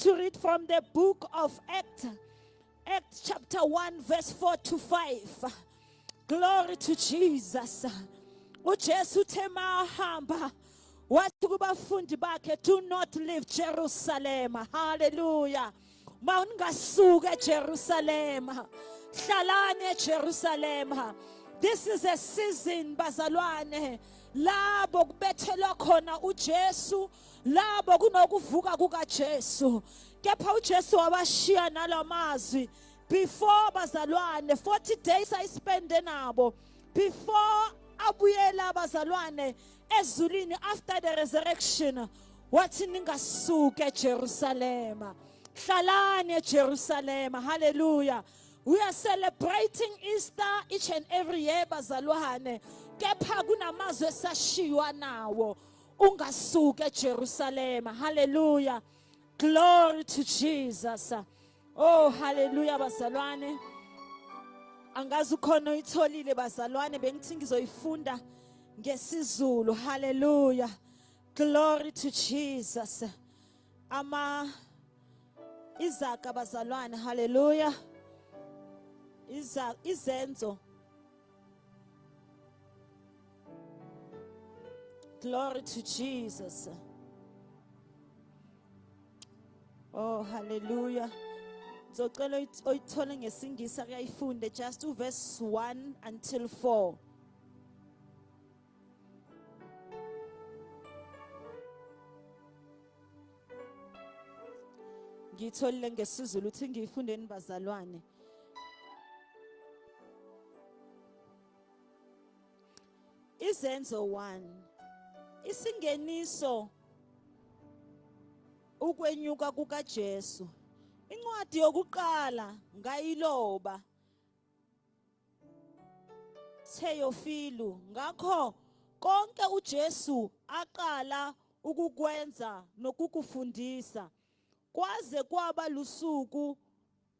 to read from the book of Acts chapter 1 verse 4 to 5. Glory to Jesus. uJesu uthe mahamba wathi kubafundi bakhe, do not leave Jerusalem. Hallelujah. Mawungasuka eJerusalem. Hlalani eJerusalem. This is a season, bazalwane, labo kubethelwa khona uJesu, labo kunokuvuka kukaJesu. Kepha uJesu wabashiya nalamazwi before, bazalwane, 40 days I spend nabo before abuyela, bazalwane, ezulwini after the resurrection. Wathi ningasuke eJerusalem. Hlalani eJerusalem. Hallelujah. We are celebrating Easter each and every year, bazalwane. Kepha kunamazwi esashiwa nawo. Ungasuke eJerusalem. Hallelujah. Glory to Jesus. Oh, hallelujah, bazalwane. Angazi ukhona uyitholile, bazalwane, bengithi ngizoyifunda ngesizulu. Hallelujah. Glory to Jesus. Izaga, bazalwane. Hallelujah. Izenzo. Glory to Jesus. Oh, hallelujah. Zocela uyithole ngesingisi akayifunde just verse 1 until 4. Ngitholile ngesizulu uthi ngiyifundeni, bazalwane. Izenzo 1. Isingeniso ukwenyuka kukaJesu. Incwadi yokuqala ngayiloba Theophilo. Ngakho konke uJesu aqala ukukwenza nokukufundisa kwaze kwaba lusuku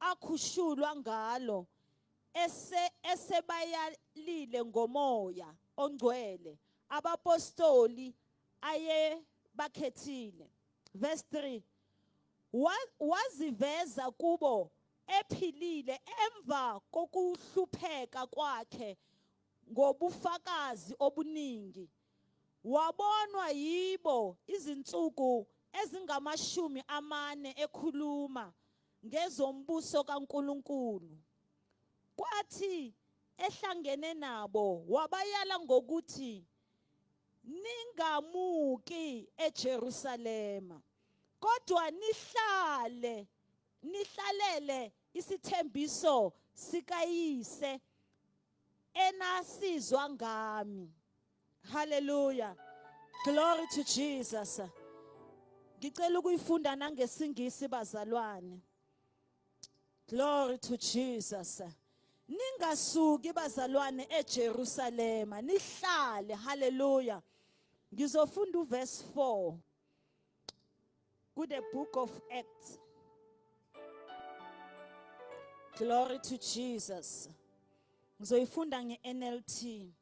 akhushulwa ngalo, esebayalile ngomoya ongcwele abapostoli aye bakhethile. Verse 3. Waziveza kubo ephilile emva kokuhlupheka kwakhe ngobufakazi obuningi. Wabonwa yibo izinsuku ezingama40 ekhuluma ngezombuso kaNkulunkulu. Kwathi ehlangene nabo wabayala ngokuthi ningamuki eJerusalema, kodwa nihlalele isithembiso sikayise enasizwa ngami. Hallelujah. Glory to Jesus. Ngicela ukuyifunda nangesingisi, bazalwane. Glory to Jesus. Ningasuki, bazalwane, eJerusalema, nihlale. Hallelujah. Ngizofunda uverse 4 the book of Acts. Glory to Jesus. Ngizoyifunda nge-NLT.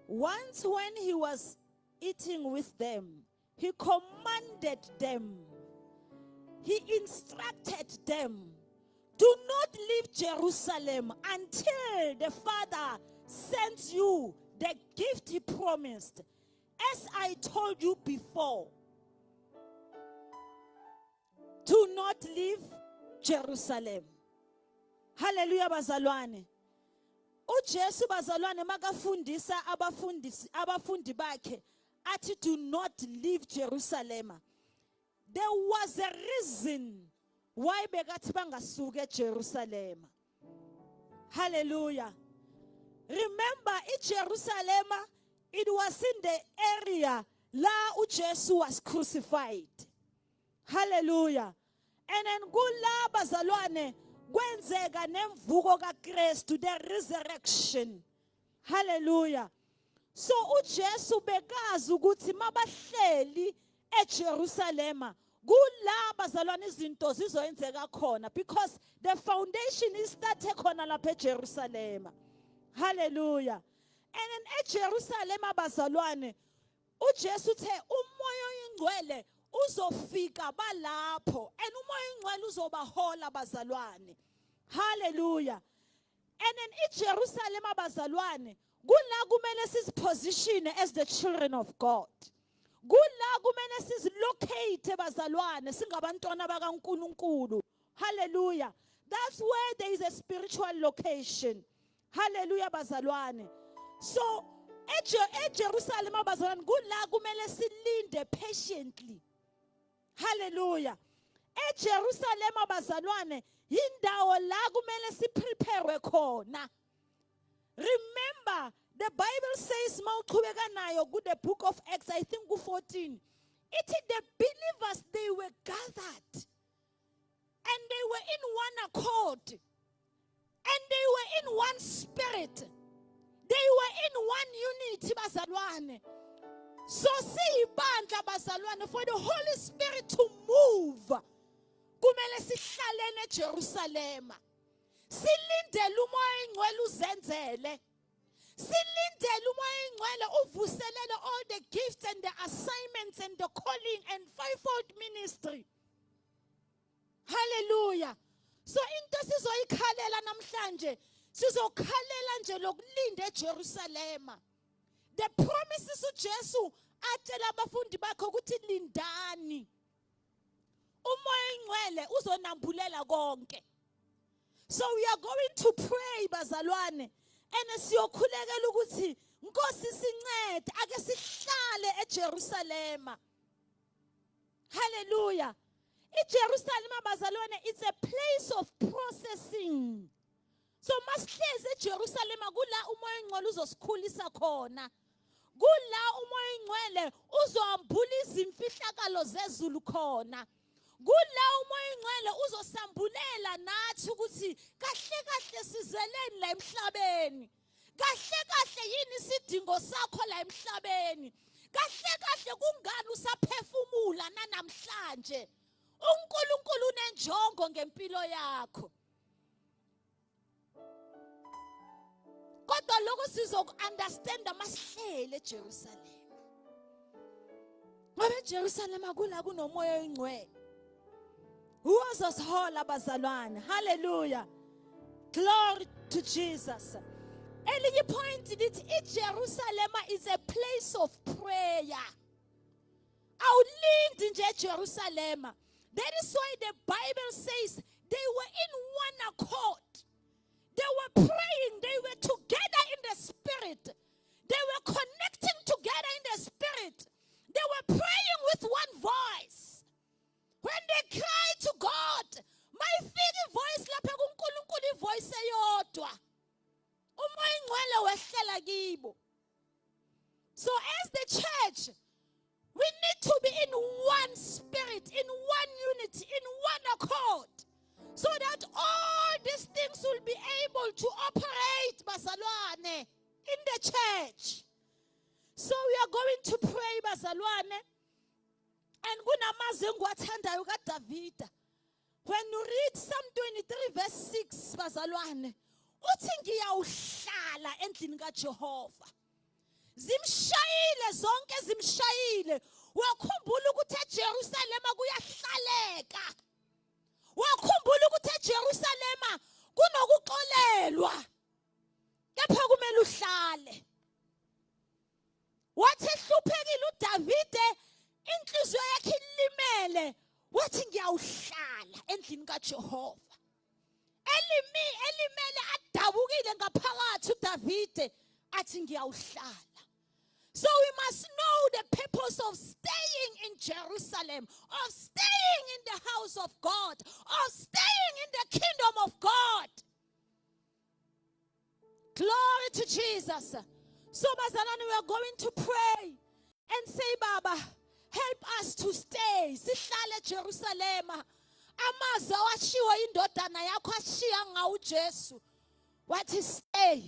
Once when he was eating with them, he commanded them, he instructed them, do not leave Jerusalem until the Father sends you the gift he promised, as I told you before. Do not leave Jerusalem. Hallelujah, bazalwane. uJesu, bazalwane, makafundisa abafundi bakhe athi do not leave Jerusalem. There was a reason why bekathi bangasuke eJerusalem. Hallelujah. Remember, Jerusalem, it was in the area la uJesu was crucified. Hallelujah. And then kula, bazalwane, kwenzeka nemvuko kaKristu, the resurrection. Hallelujah. So uJesu bekazi ukuthi mabahleli eJerusalem kula, bazalwane, izinto zizoyenzeka khona, because the foundation is started khona lapha eJerusalem. Hallelujah. And in eJerusalem, bazalwane, uJesu uthe umoya oyingcwele uzofika balapho and umoya ingcwele uzobahola bazalwane. Hallelujah. And in Jerusalem abazalwane, kula kumele siziposition as the children of God. Kula kumele sizilocate bazalwane singabantwana bakaNkulunkulu. Hallelujah. That's where there is a spiritual location. Hallelujah bazalwane. So Jerusalem abazalwane kula kumele silinde patiently. Hallelujah. Jerusalem abazalwane indawo la kumele siprepare khona. Remember, the Bible says mawuqhubeka nayo ku the book of Acts, I think 14. The believers, they were gathered. And they were in one accord. And they were in one spirit. They were in one unity, bazalwane. So siyibandla bazalwane, for the Holy Spirit to move, kumele sihlalene eJerusalem. Silindele umoya ingcwele uzenzele. Silindele umoya ingcwele uvuselele all the gifts and the assignments and the calling and fivefold ministry. Hallelujah. So into sizoyikhalela namhlanje, sizokhalela nje lokulinda eJerusalem. The promises uJesu atshela abafundi bakhe ukuthi lindani. Umoya ingcwele uzonambulela konke. So we are going to pray bazalwane and siyokhulekela ukuthi Nkosi sincede ake sihlale eJerusalem. Hallelujah. IJerusalem bazalwane, it's a place of processing. So masihlezi eJerusalem kula umoya ingcwele uzosikhulisa khona. Kula umoya ingcwele uzoambula izimfihlakalo zezulu khona. Kula umoya ingcwele uzosambulela nathi ukuthi kahle kahle sizeleni la emhlabeni. Kahle kahle yini isidingo sakho la emhlabeni. Kahle kahle kungani usaphefumula namhlanje. uNkulunkulu unenjongo ngempilo yakho. Kodwa lokho sizoku-understand masihlele eJerusalem. Ngoba eJerusalem akula kunomoya ingcwele. Uzosihola bazalwane. Hallelujah. Glory to Jesus. Elinye point lithi iJerusalem is a place of prayer. Awulindi nje eJerusalem. That is why the Bible says they were in one accord. They were praying. They were together in the spirit. They were connecting together in the spirit. They were praying with one voice. When they cried to God, my voice lapha kuNkulunkulu voice eyodwa. Umoya ingcwele wehlela kibo. So as the church, we need to be in one spirit, in one unity, in one accord, so that all these things will be able to operate, bazalwane, in the church. So we are going to pray, bazalwane. And kunamazwi engiwathandayo kaDavida. When you read Psalm 23 verse 6, bazalwane, uthi ngiyawuhlala endlini kaJehova. Zimshayile zonke zimshayile. Wakhumbula ukuthi eJerusalem kuyahlaleka. Wakhumbula ukuthi eJerusalem kunokuxolelwa. Kepha kumele uhlale. Wathi ehluphekile uDavide, inhliziyo yakhe ilimele, wathi ngiyawuhlala endlini kaJehova. Elimele adabukile ngaphakathi uDavide athi ngiyawuhlala. So we must know the purpose of staying in Jerusalem, of staying in the house of God, of staying in the kingdom of God. Glory to Jesus. So, bazalwane, we are going to pray and say, Baba, help us to stay. Sihlale Jerusalem. Amazwi awashiwo indodana yakho ashiya ngawo uJesu. What is stay?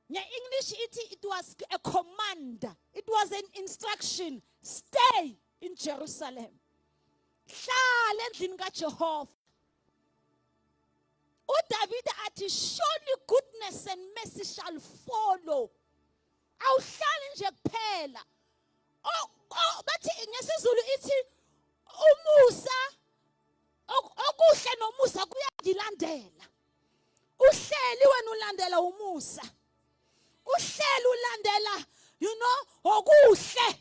In English, it was a command. It was an instruction. Stay in Jerusalem. Hlala endlini kaJehova. uDavid athi, surely goodness and mercy shall follow. Awuhlali nje kuphela. bathi ngesizulu ithi umusa okuhle nomusa kuyangilandela. Uhleli wena ulandela umusa. Uhleli ulandela okuhle.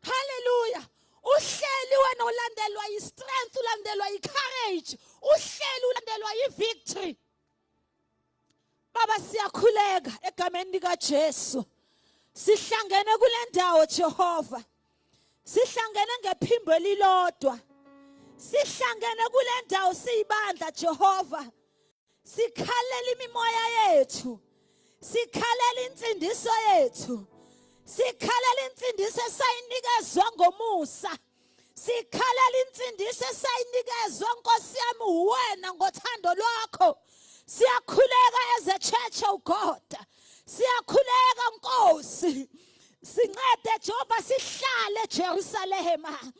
Hallelujah. Uhleli wena ulandelwa yi-strength, ulandelwa yi-courage. Uhleli ulandelwa yi-victory. Baba siyakhuleka egameni likaJesu. Sihlangene kule ndawo Jehova. Sihlangene ngephimbo elilodwa. Sihlangene kule ndawo siyibandla Jehova. Sikhalela imimoya yethu. Sikhalela insindiso yethu. Sikhalela insindiso esayinikezwa ngomusa. Sikhalela insindiso esayinikezwa Nkosi yami wena ngothando lwakho. Siyakhuleka as a church, oh God. Siyakhuleka Nkosi. Sincede Jehova sihlale Jerusalema.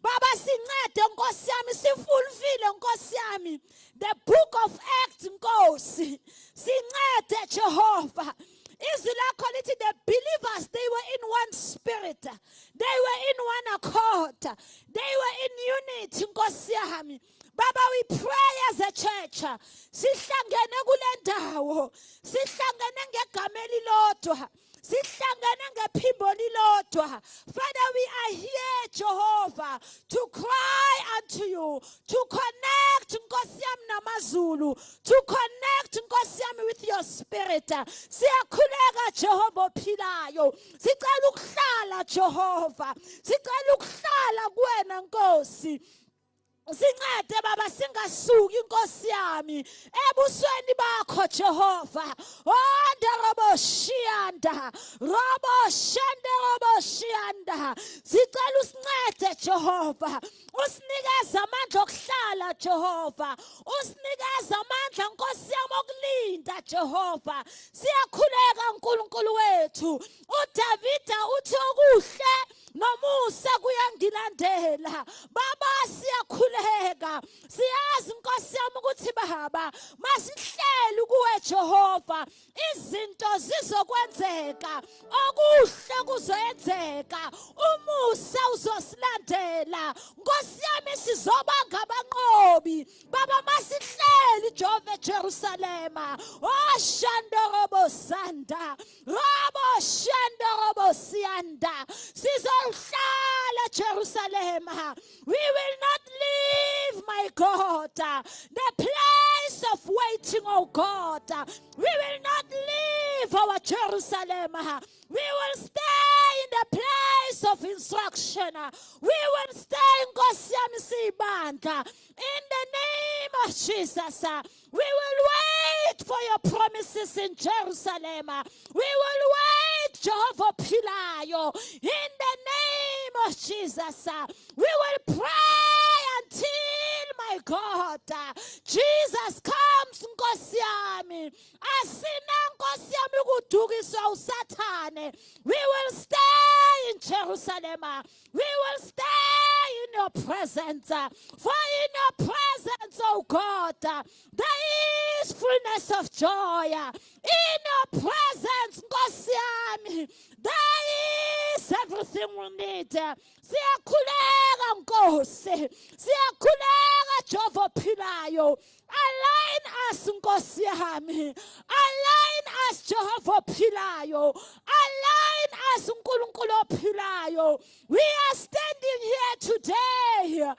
Baba sincede Nkosi yami sifulfile Nkosi yami the book of Acts Nkosi. Sincede Jehova. Izwi lakho lithi the believers, they were in one spirit. They were in one accord. They were in unity Nkosi yami. Baba, we pray as a church. Sihlangene kule ndawo. Sihlangene ngegama elilodwa. Sihlangene ngephimbo lilodwa. Father, we are here, Jehovah, to cry unto you, to connect Nkosi yami namazulu, to connect Nkosi yami with your spirit. Siyakhuleka Jehova ophilayo. Sicela ukuhlala Jehova. Sicela ukuhlala kuwena Nkosi. Sincede Baba singasuki Nkosi yami ebusweni bakho Jehova. Robo shianda, robo shende, robo shianda. Sicela usincede Jehova. Usinikeze amandla okuhlala Jehova. Usinikeze amandla Nkosi yami okulinda Jehova. Siyakhuleka uNkulunkulu wethu. uDavida uthi okuhle nomusa kuyangilandela. Baba siyakhuleka. Siyazi Nkosi yami ukuthi Baba masihleli kuwe Jehova izinto zizokwenzeka. Okuhle kuzoyenzeka. Umusa uzosilandela. Nkosi yami sizoba ngabanqobi. Baba masihleli Jehova eJerusalema. Oh shandorobo sanda. Robo shandorobo sianda. Sizohlala Jerusalem. We will not leave, my God, the place of waiting, oh God. We will not leave our Jerusalem. We will stay in the place of instruction. We will stay in Nkosi yami siyibandla. In the name of Jesus, we will wait for your promises in Jerusalem. We will wait, Jehovah Pilayo. In the name of Jesus, we will pray until, my God, Jesus comes, Nkosi yami. Asina Nkosi yami kudukiswa uSathane. We will stay in Jerusalem. We will stay in your presence. For in your presence, oh God, there is fullness of joy. In your presence, Nkosi yami, there is everything we need. Siyakhuleka Nkosi. Siyakhuleka Jehova Philayo. Align us Nkosi yami. Align us Jehova Philayo. Align us uNkulunkulu ophilayo. We are standing here today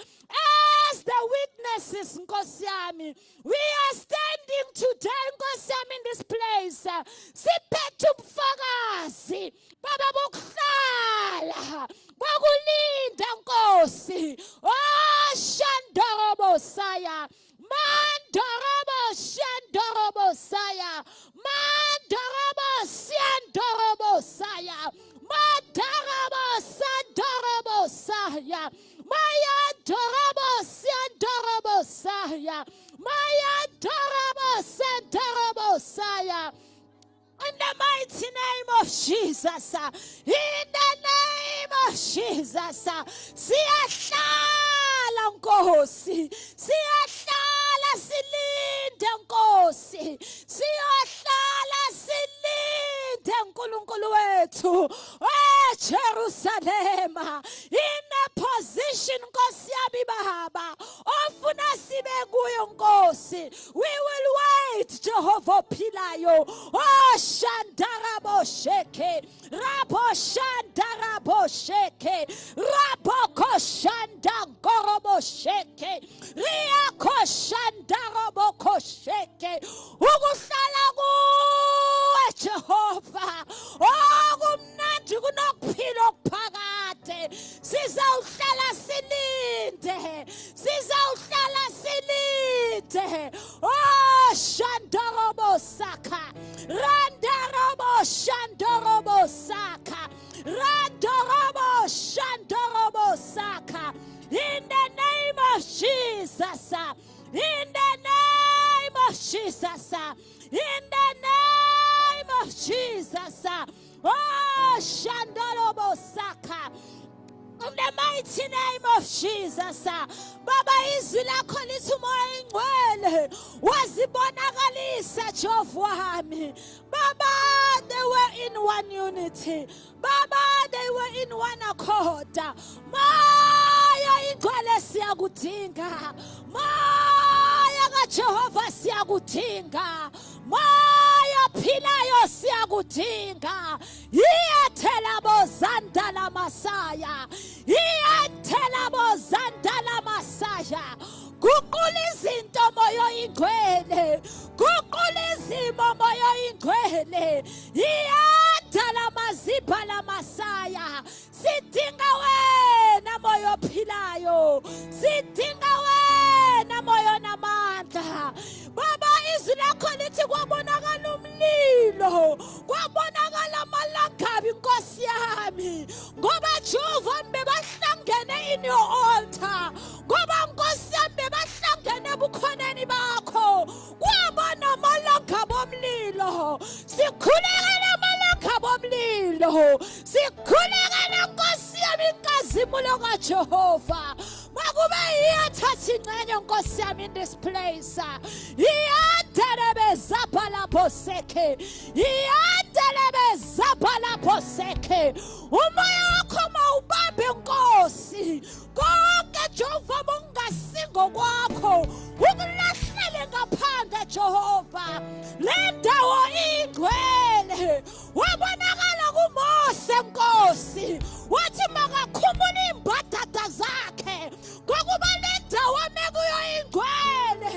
as the witnesses Nkosi yami. We are standing today Nkosi yami in this place. Siphethe ubufakazi Baba bokuhlala bokulinda Nkosi. Oh shandorobo saya. Mandorobo shandorobo saya. Mandorobo shandorobo saya. Mandorobo shandorobo saya. Maya dorobo shandorobo saya. Maya dorobo shandorobo saya. In the mighty name of Jesus, in the name of Jesus, siyahlala Nkosi, siyahlala silinde Nkosi, siyahlala silinde uNkulunkulu wethu Jerusalem in a position Nkosi yami Baba ofuna sibe kuyo Nkosi. We will wait Jehovah Philayo. Shandarabo sheke Rabo Shandarabo sheke Raboko Shandangorobo sheke Riako Shandarabo kosheke ukuhlala kuwe Jehova kumnandi kunokuphila okuphakade. Sizawuhlala silinde Shandorobo Saka Randarobo Shandorobo Saka Randorobo Shandorobo Saka in the name of Jesus. In the name of Jesus. In the name of Jesus. Shandorobo Saka. In the mighty name of Jesus. Baba izwi lakho lithi umoya ingcwele wazibonakalisa Jehova wami. Baba, they were in one unity. Baba, they were in one accord. Moya ingcwele siyakudinga. Moya kaJehova siyakudinga. Moya philayo siyakudinga. Iyethela bozandala Masaya. Iyethela bozandala Masaya. Guqula izinto moya ingcwele. Guqula izimo moya ingcwele. Iyethela mazibhala Masaya. Sidinga wena moya ophilayo. Sidinga wena moya namandla. Baba izwi lakho lithi kwabonakala umlilo. Kwabonakala amalakabi Nkosi yami. Ngoba Jehova bebahlangene in your altar. Ngoba Nkosi yami bebahlangene ebukhoneni bakho. Kwabona amalakabi omlilo. Sikhuleka namalakabi omlilo. Sikhuleka Nkosi yami inkazimulo kaJehova. Makube iyathatha ingxenye Nkosi yami in this place. Iyandelebe zaphala poseke. Iyandelebe zaphala poseke. Umoya wakho mawubambe Nkosi. Konke Jehova mungasingo kwakho. Ukulahlele ngaphandle Jehova. Le ndawo ingcwele. Wabonakala kuMose Nkosi. Wathi makakhumula imbadada zakhe. Ngokuba le ndawo amekuyo ingcwele.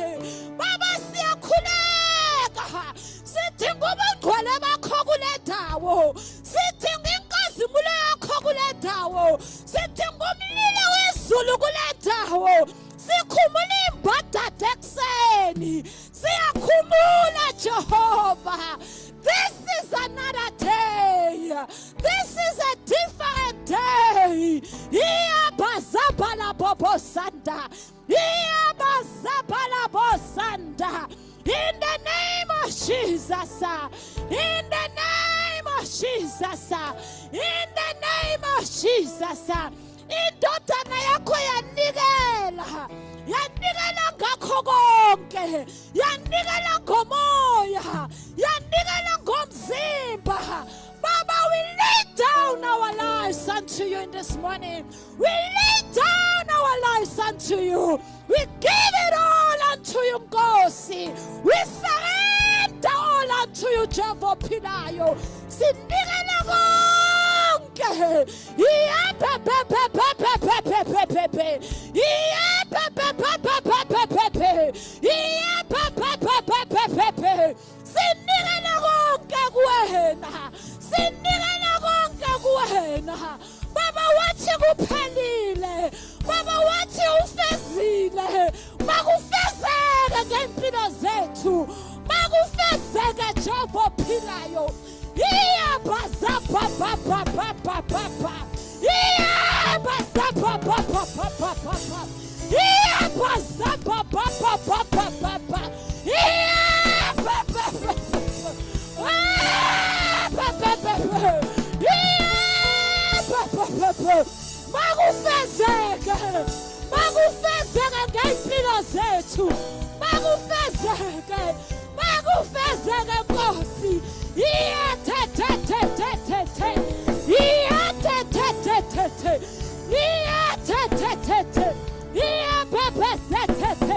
Baba siyakhuleka. Sidinga ubungcwele bakho kule ndawo. Sidinga inkazimulo yakho kule ndawo. Sidinga umlilo wezulu kule ndawo. Sikhumula imbadada ekuseni. Siyakhumula Jehova. This is another day. This is a different day. Iyabazabala bobosanda. Iyabazabala bosanda. In the name of Jesus. In the name of Jesus. In the name of Jesus. Indodana yakho yanikela. Yanikela ngakho konke. Yanikela ngomoya. Yanikela ngomzimba. Baba, we lay down our lives unto you in this morning. We lay down our lives unto you. We give it all unto you, Nkosi. We surrender all unto you, Jehovah Philayo. Sinikela konke. Sinikela konke kuwena. Sinikela konke kuwena. Baba wathi kuphelile. Baba wathi ufezile. Makufezeke ngempilo zethu. Makufezeke Jehova Philayo. Makufezeke ngempilo zethu. Makufezeke Nkosi.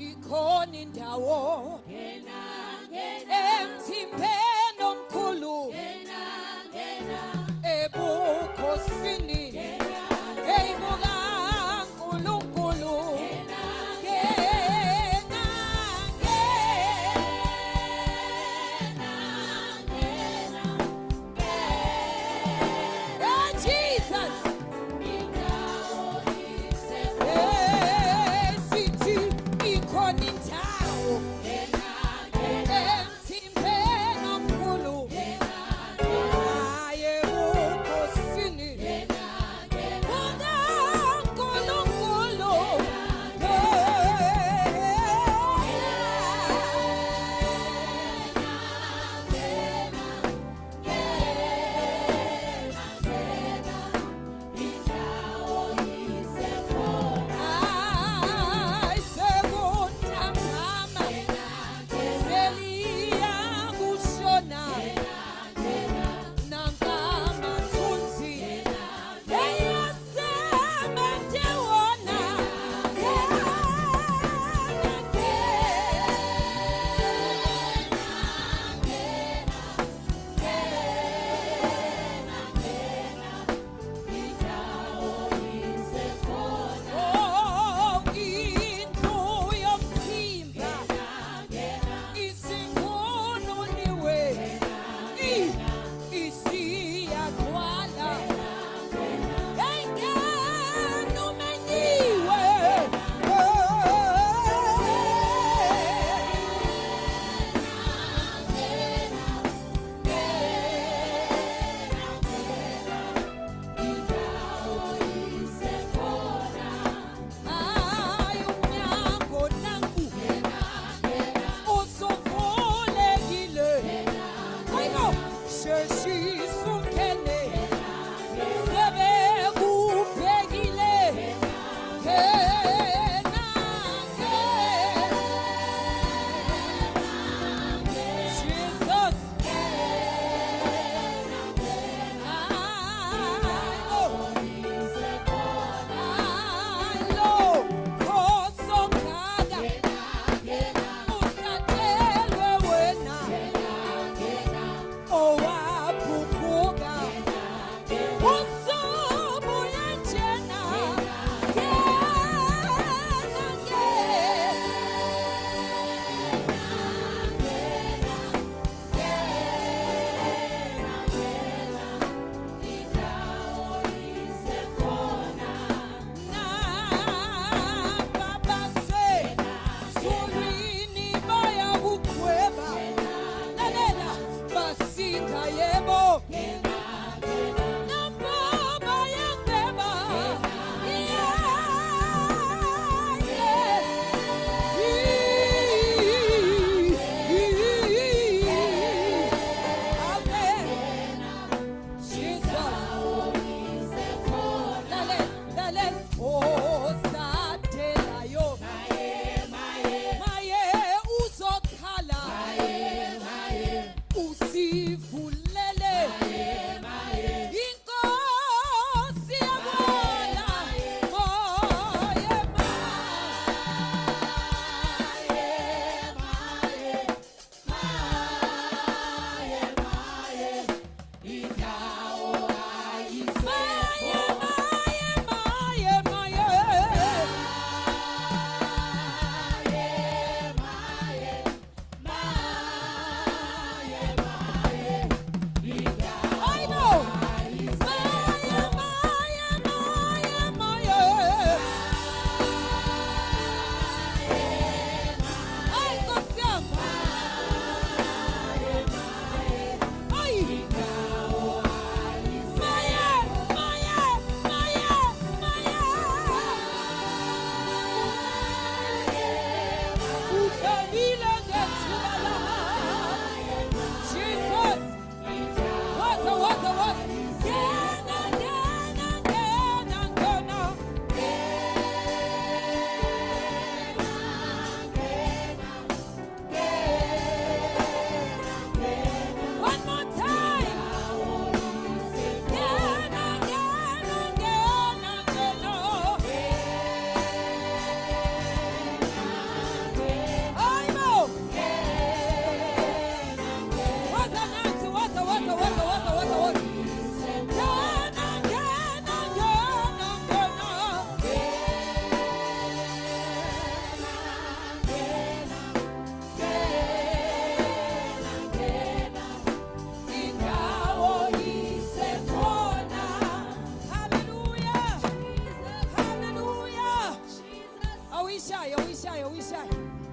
ikhona indawo emthimbeni omkhulu ebukhosini eyibuka uNkulunkulu Jesus sithi ikhona indawo emthimbeni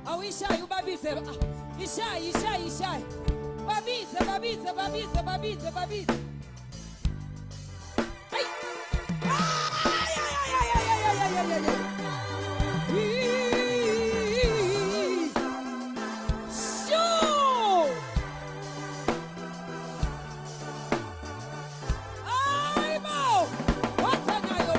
Awishaye ubabize. Ishaye. Babize. Ay. Shoo! Aibo! What's a night?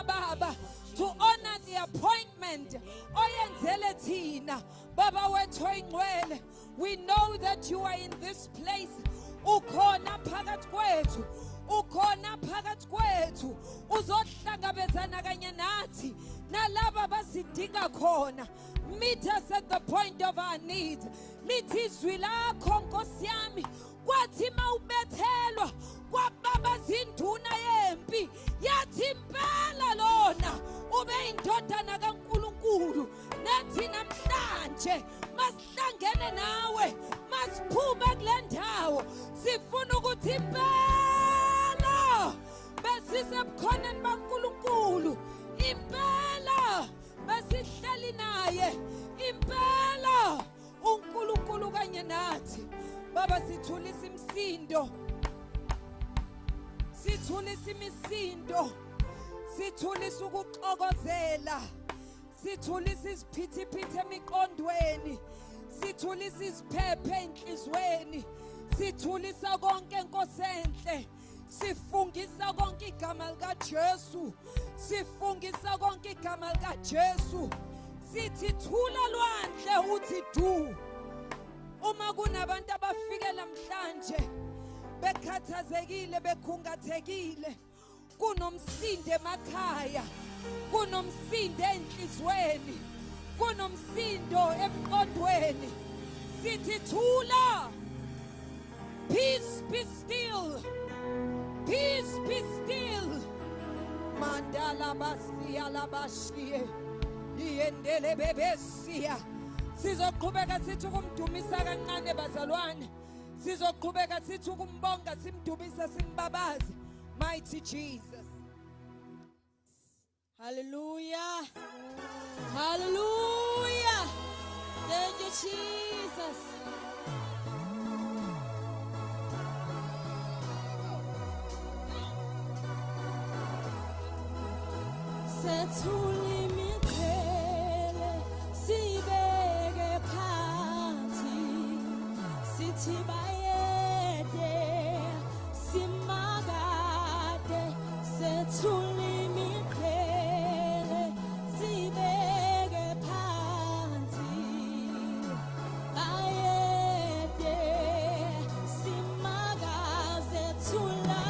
Baba, to honor the appointment oyenzele thina Baba wethu oyingcwele. We know that you are in this place. Ukhona phakathi kwethu uzohlangabezana kanye nathi nalaba basidinga khona. Meet us at the point of our needs. Lithi izwi lakho Nkosi yami kwathi mawubethelwa kwababa zinduna yempi yathi impela lona ube indodana kaNkulunkulu. Nathi namhlanje masihlangene nawe masiphume kule ndawo sifuna ukuthi impela besisebukhoneni baNkulunkulu, impela besihleli naye, impela uNkulunkulu kanye nathi. Baba sithulisa imisindo, sithulisa ukuxokozela, sithulisa isiphithiphithi emiqondweni, sithulisa iziphephe enhlizweni, sithulisa konke Nkosi enhle, sifungisa konke igama likaJesu, sithi thula lwandle uthi du. Uma kunabantu abafike namhlanje bekhathazekile, bekhungathekile, kunomsindo emakhaya, kunomsindo enhlizweni, kunomsindo emqondweni, sithi thula. Peace be still. Mandala basia la bashie iyendele bebesia. Sizoqhubeka sithi ukumdumisa kancane bazalwane, sizoqhubeka sithi ukumbonga simdumisa simbabaze. Mighty Jesus. Hallelujah. Thank you, Jesus. Sethuli mikhele sibeke phansi sithi bayede simakade. Sethuli mikhele sibeke phansi bayede simakaze thula.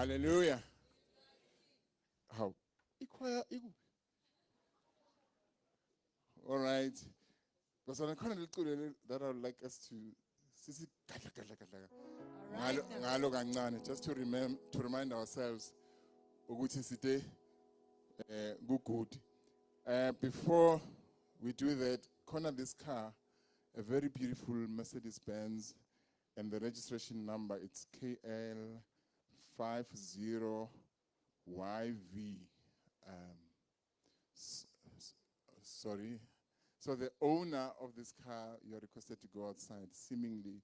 Hallelujah. How? All right. But so kind of that I would like us to just to remind ourselves ukuthi side good. Before we do that, corner this car, a very beautiful Mercedes-Benz, and the registration number, it's KL50YV. Sorry. So the owner of this car, you are requested to go outside, seemingly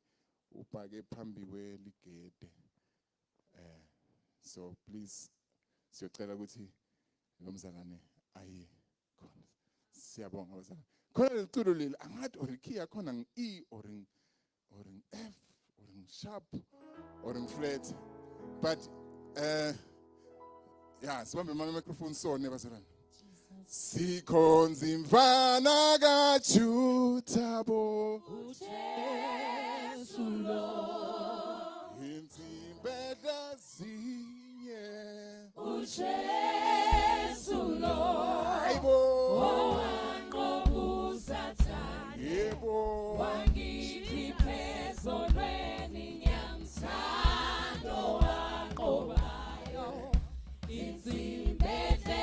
upage phambi kweligede. So please, siyocela ukuthi nomzalwane aye khona. Siyabonga abazalwane. Khona leculo leli angathi or key khona ngi-E or F or sharp or flat. But yeah, sibambe microphone so nebazalwane. Sikhonza imfana kaJuthabo uJesu lo insimbedla zinye uJesu lo hayibo owanqoba uSathane yebo wangikhipha ezonweni nyamthando wanqobayo insimbedla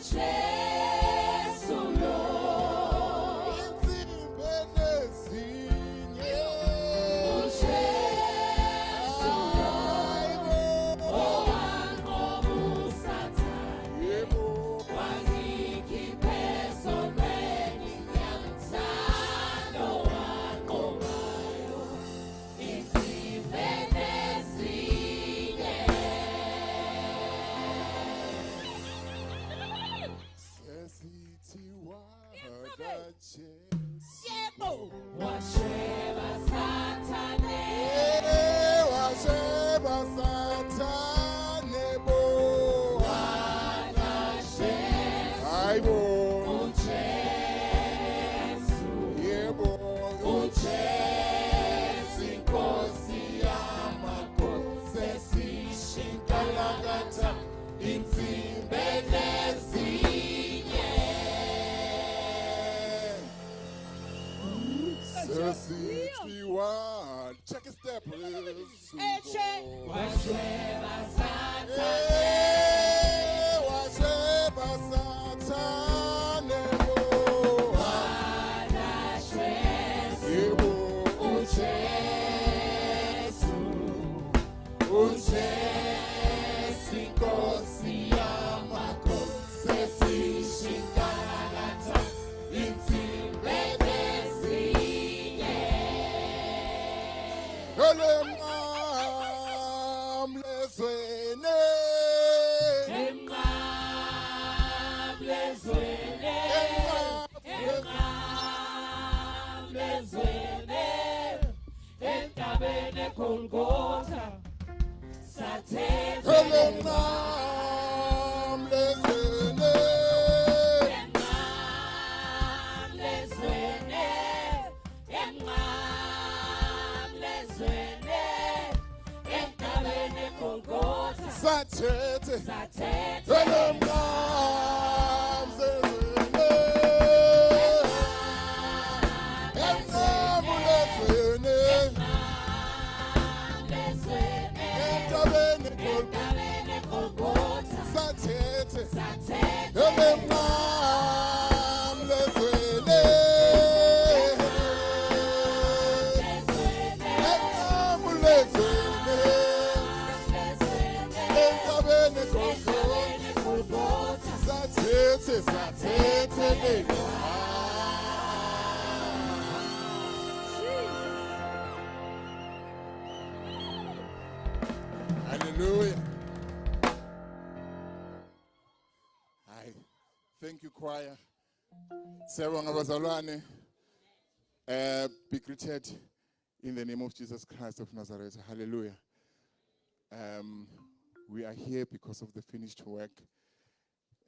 uJesu lo insimbedla zinye uJesu lo owanqoba uSathane yebo wangikhipha ezonweni nyamthando wanqobayo insimbedla ezinye sesithiwa kaJesu yebo washeba Sathane washeba Sathane bo wanasheba hayibo uJesu yebo uJesu inkosi yamakhosi sesishinkalakatha insimbedla ezinye sesithiwa check a step washeba Sathane washeba Sathane bo wanasheba yebo uJesu uJesu inkosi yamakhosi sesishinkalakatha insimbedla ezinye emnqamlezweni emnqamlezweni emnqamlezweni entabeni eGolgotha sathetha emnqamlezweni emnqamlezweni emnqamlezweni entabeni eGolgotha sathethe sathetha emnqamlezweni emnqamlezweni emnqamlezweni entabeni entabeni eGolgotha sathethe sathetha emnqamlezweni emnqamlezweni entabeni Golgotha sathethe Hallelujah. Hi. Thank you, choir. Siyabonga bazalwane. Be greeted in the name of Jesus Christ of Nazareth. Hallelujah. We are here because of the finished work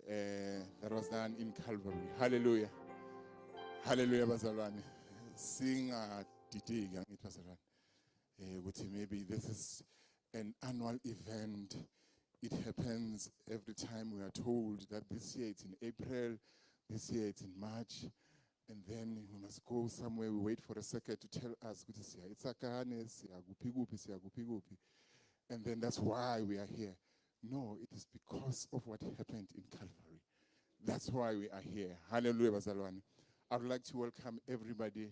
that was done in Calvary. Hallelujah. Hallelujah, bazalwane. Singadideki angithi bazalwane. Ukuthi maybe this is an annual event. It happens every time we are told that this year it's in April, this year it's in March, and then we must go somewhere. We wait for a second to tell us, and then that's why we are here. No, it is because of what happened in Calvary. That's why we are here. Hallelujah, bazalwane. I would like to welcome everybody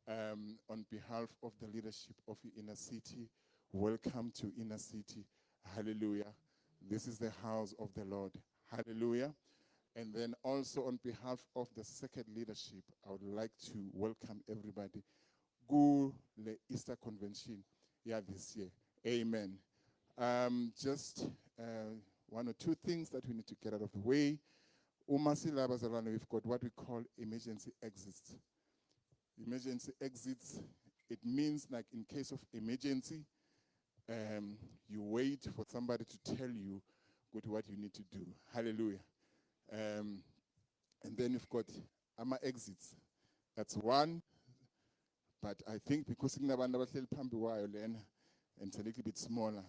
on behalf of the leadership of Inner City. Welcome to Inner City. Hallelujah. This is the house of the Lord. Hallelujah. And then also on behalf of the second leadership, I would like to welcome everybody. Go the Easter Convention here this year. Amen. Just one or two things that we need to get out of the way. We've got what we call emergency exits. Emergency exits, it means like in case of emergency, you wait for somebody to tell you what you need to do. Hallelujah. And then you've got AMA exits. That's one. But I think because and it's a little bit smaller,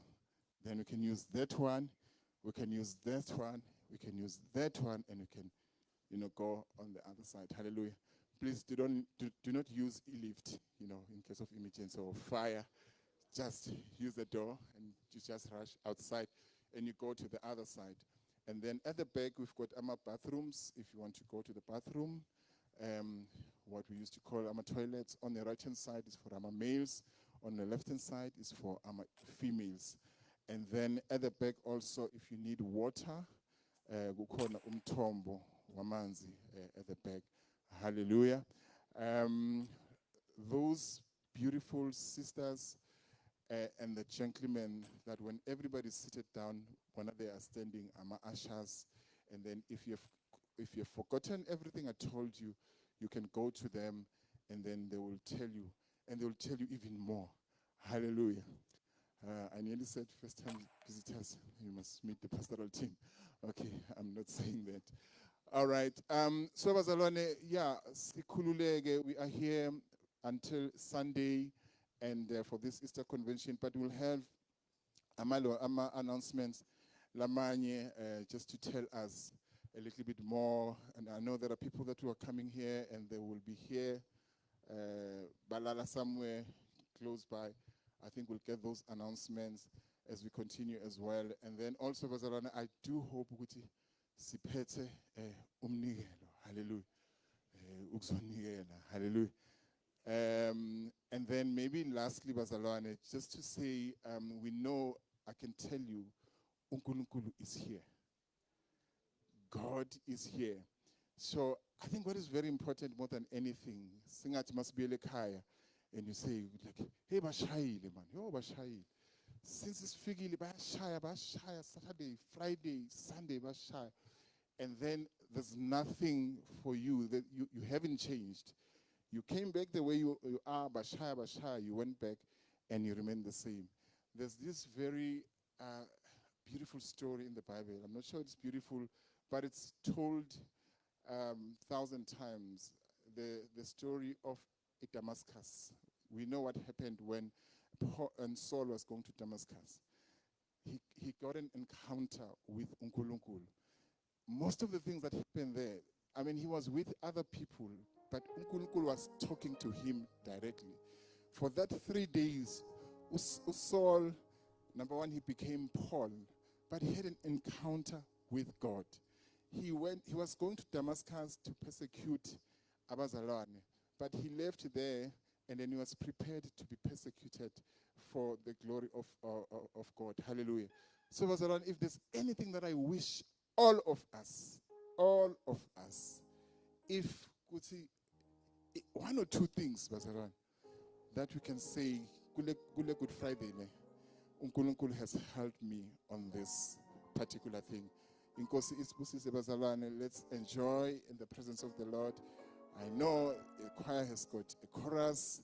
then we can use that one, we can use that one, we can use that one, and we can, go on the other side. Hallelujah. Please do not use e-lift, in case of emergency or fire. Just use the door and you just rush outside and you go to the other side. And then at the back, we've got our bathrooms. If you want to go to the bathroom, what we used to call our toilets. On the right-hand side is for our males. On the left-hand side is for our females. And then at the back also, if you need water, kukhona umthombo wamanzi at the back. Hallelujah. Those beautiful sisters and the gentlemen, that when everybody's seated down, when they are standing, ushers, and then if you've forgotten everything I told you, you can go to them, and then they will tell you, and they will tell you even more. Hallelujah. I nearly said first-time visitors, you must meet the pastoral team. Okay, I'm not saying that. All right. So bazalwane, sikhululeke, we are here until Sunday, and for this Easter convention, but we'll have ama announcements, lamanye, just to tell us a little bit more. And I know there are people that who are coming here, and they will be here, balala somewhere close by. I think we'll get those announcements as we continue as well. And then also, bazalwane, I do hope ukuthi siphethe umnikelo. Hallelujah. Ukuzonikela. Hallelujah. And then maybe lastly, bazalwane, just to say, we know, I can tell you, uNkulunkulu is here. God is here. So I think what is very important more than anything, singathi must be lekhaya, and you say like, hey bashayile man, yo bashayile. Since it's figili bashaya Saturday, Friday, Sunday bashaya, and then there's nothing for you that you haven't changed. You came back the way you are, bashaya, you went back and you remain the same. There's this very beautiful story in the Bible. I'm not sure it's beautiful, but it's told 1,000 times. The story of Damascus. We know what happened when Saul was going to Damascus. He got an encounter with uNkulunkulu. Most of the things that happened there, I mean, he was with other people, but uNkulunkulu was talking to him directly. For that 3 days, Saul, number one, he became Paul, but he had an encounter with God. He was going to Damascus to persecute abazalwane, but he left there, and then he was prepared to be persecuted for the glory of God. Hallelujah. So bazalwane, if there's anything that I wish all of us, if could see one or two things, bazalwane, that we can say, Gule Good Friday, uNkulunkulu has helped me on this particular thing. Inkosi isibusise bazalwane, let's enjoy in the presence of the Lord. I know a choir has got a chorus.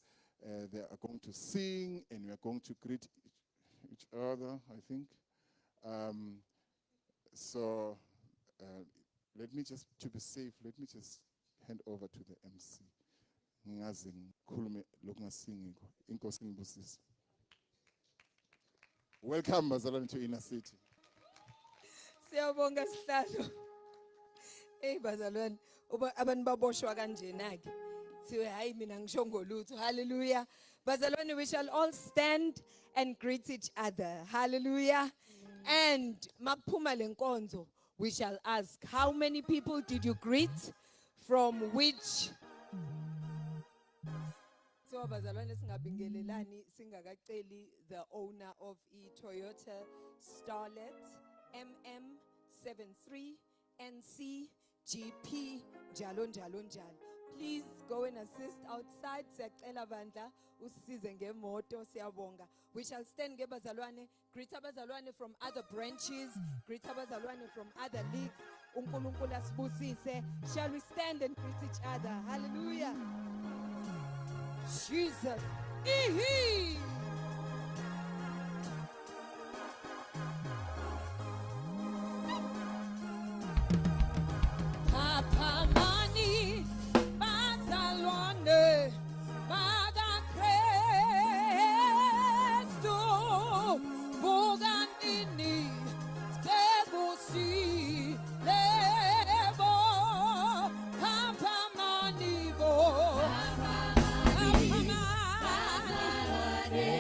They are going to sing, and we are going to greet each other, I think. So let me just, to be safe, let me just hand over to the MC. Ngingaze ngikhulume lokungasingi inkosi ngibusise. Welcome bazalwane to Inner City. Siyabonga sihlalo. Hey bazalwane, abantu baboshwa kanjena ke. Siwe hayi mina ngisho ngolutho. Hallelujah. Bazalwane, we shall all stand and greet each other. Hallelujah. And makuphuma lenkonzo, we shall ask, how many people did you greet? From which? So bazalwane singabingelelani singakaceli the owner of Toyota Starlet MM73 NC GP njalo njalo njalo. Please go and assist outside. Siyacela bandla usisize ngemoto siyabonga. We shall stand ngebazalwane, greet abazalwane from other branches, greet abazalwane from other leagues. uNkulunkulu asibusise. Shall we stand and greet each other? Hallelujah. Jesus. Ihi. Papa Mani, bazalwane, Bada Cristo, Boganini, Stebusi, Lebo, Papa Mani, Bo, Papa Mani,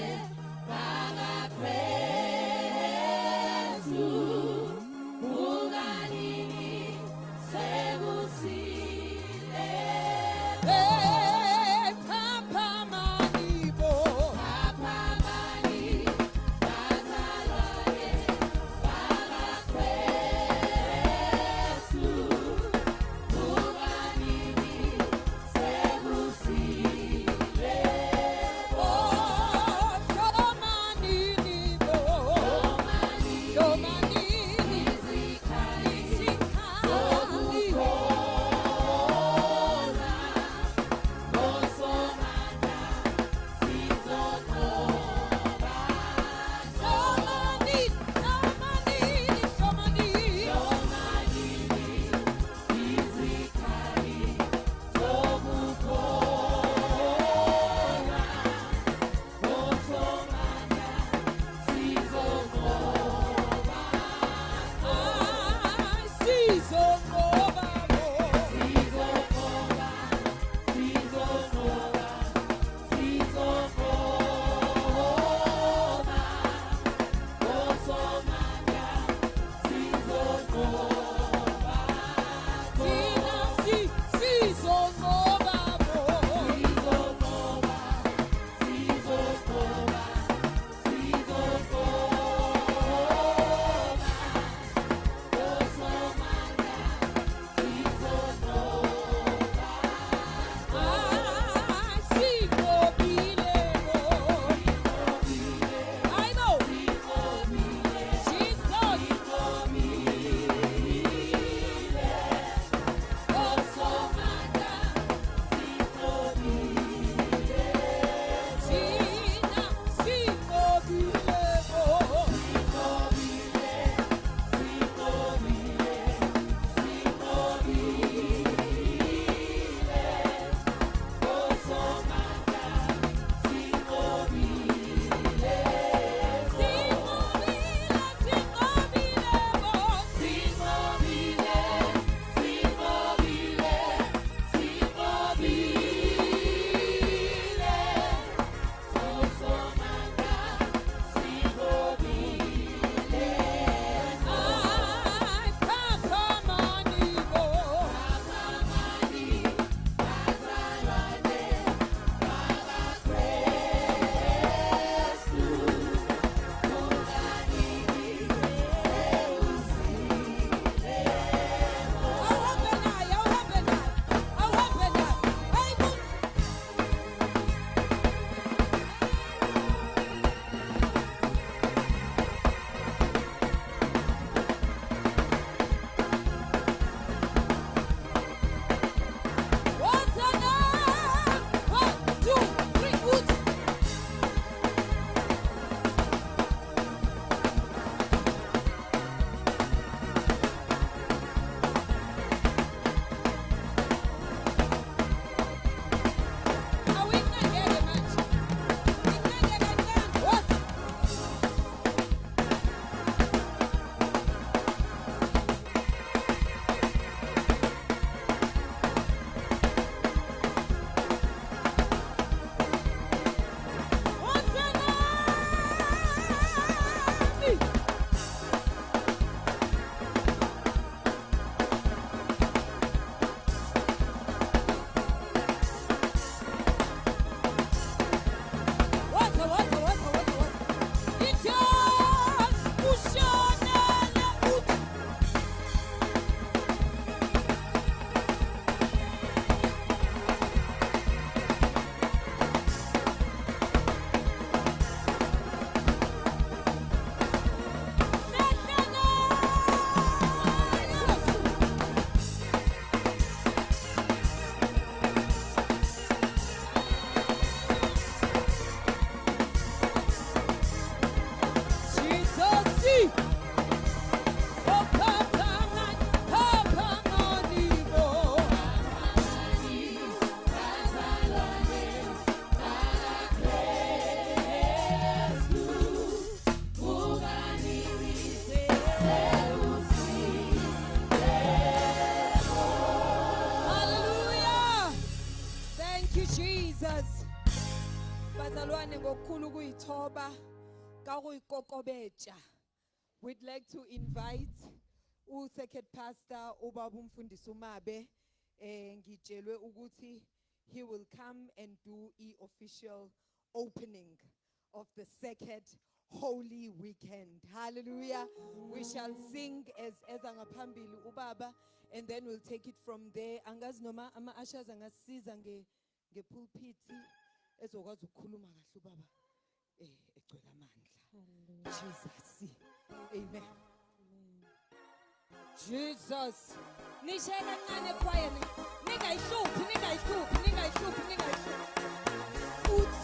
ngokukhulu kuyithoba kakuyikokobeja. We'd like to invite second pastor ubaba umfundisi uMabe ngitshelwe ukuthi he will come and do official opening of the second Holy Weekend. Hallelujah. We shall sing as angaphambili ubaba, and then we'll take it from there. Angazi noma ama-ushers angasiza nge-pulpit ezokwazi ukukhuluma kahle ubaba egcwele amandla. Jesus. Amen. Jesus. Nishela kancane choir. Ningayihluphi. Uts.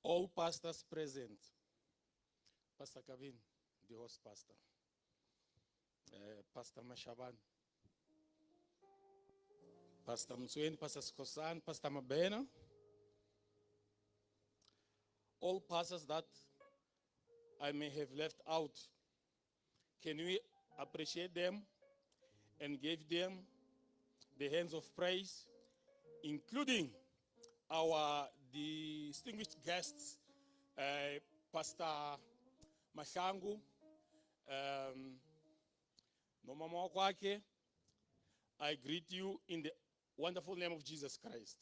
All pastors present. Pastor Kevin, the host pastor. Pastor Mashaban. Pastor Mtsweni, Pastor Skosan, Pastor Mabena. All pastors that I may have left out. Can we appreciate them and give them the hands of praise, including our distinguished guests, Pastor Mashangu, Nomama Kwake. I greet you in the wonderful name of Jesus Christ.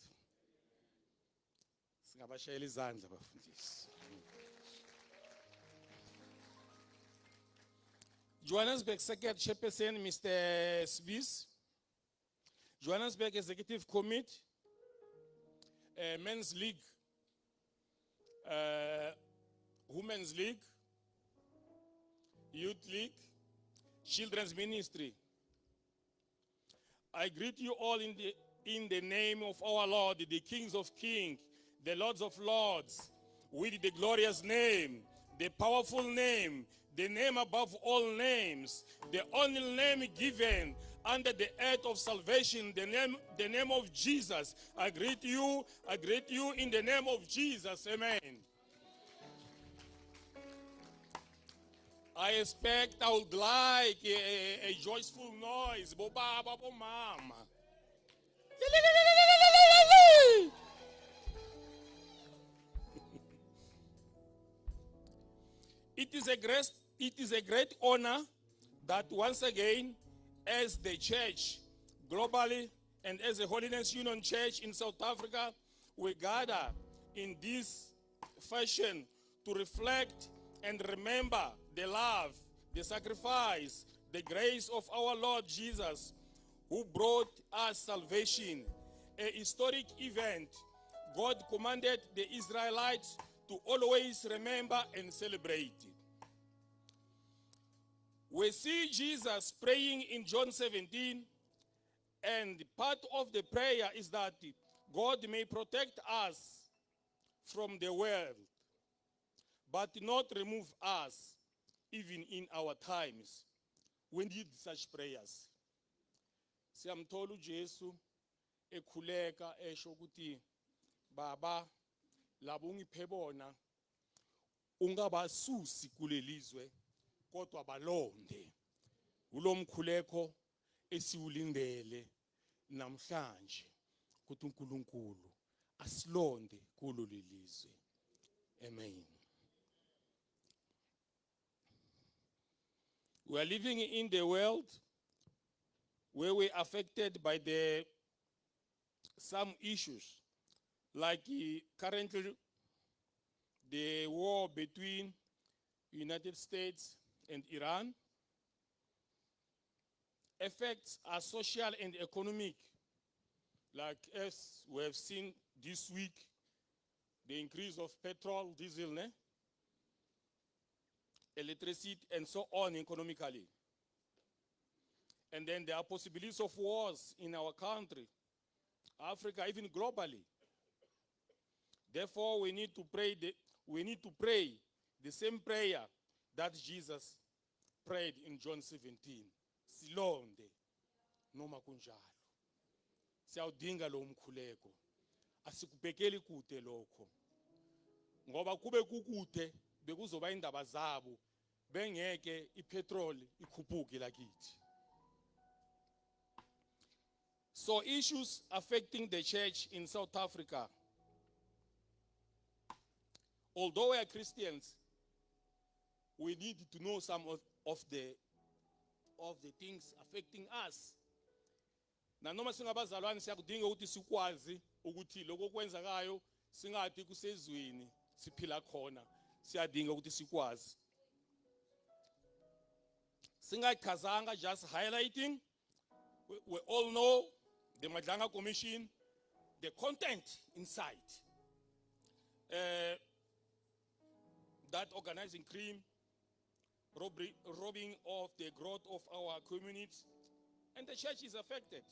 Johannesburg Second Chairperson, Mr. Smith. Johannesburg Executive Committee. Men's League, Women's League, Youth League, Children's Ministry. I greet you all in the name of our Lord, the Kings of Kings, the Lords of Lords, with the glorious name, the powerful name, the name above all names, the only name given under the earth of salvation, the name of Jesus. I greet you in the name of Jesus. Amen. I would like a joyful noise. Baba, mama. It is a great honor that once again, as the church globally and as a Holiness Union Church in South Africa, we gather in this fashion to reflect and remember the love, the sacrifice, the grace of our Lord Jesus, who brought us salvation, a historic event God commanded the Israelites to always remember and celebrate. We see Jesus praying in John 17, and part of the prayer is that God may protect us from the world, but not remove us even in our times. We need such prayers. Siyamthola uJesu ekhuleka esho ukuthi Baba labo ungiphe bona ungabasusi kulelizwe kodwa balonde ulo mkhuleko esiwulindele namhlanje ukuthi uNkulunkulu asilonde kulo lelizwe. Amen. We are living in the world where we are affected by some issues, like currently the war between United States and Iran. Effects are social and economic, like as we have seen this week, the increase of petrol, diesel, electricity, and so on economically. And then there are possibilities of wars in our country, Africa, even globally. Therefore, we need to pray the same prayer that Jesus prayed in John 17. Silonde noma kunjalo. Siyawudinga lo mkhuleko. Asikubhekeli kude lokho. Ngoba kube kukude bekuzoba indaba zabo bengeke ipetrol ikhuphuke lakithi. So issues affecting the church in South Africa. Although we are Christians, we need to know some of the things affecting us. Na noma singabazalwane siyakudinga ukuthi sikwazi ukuthi lokho kwenzakayo singathi kusezweni siphila khona, siyadinga ukuthi sikwazi. Singachazanga, just highlighting. We all know the Madlanga Commission, the content inside. That organizing crime, robbing of the growth of our communities, and the church is affected.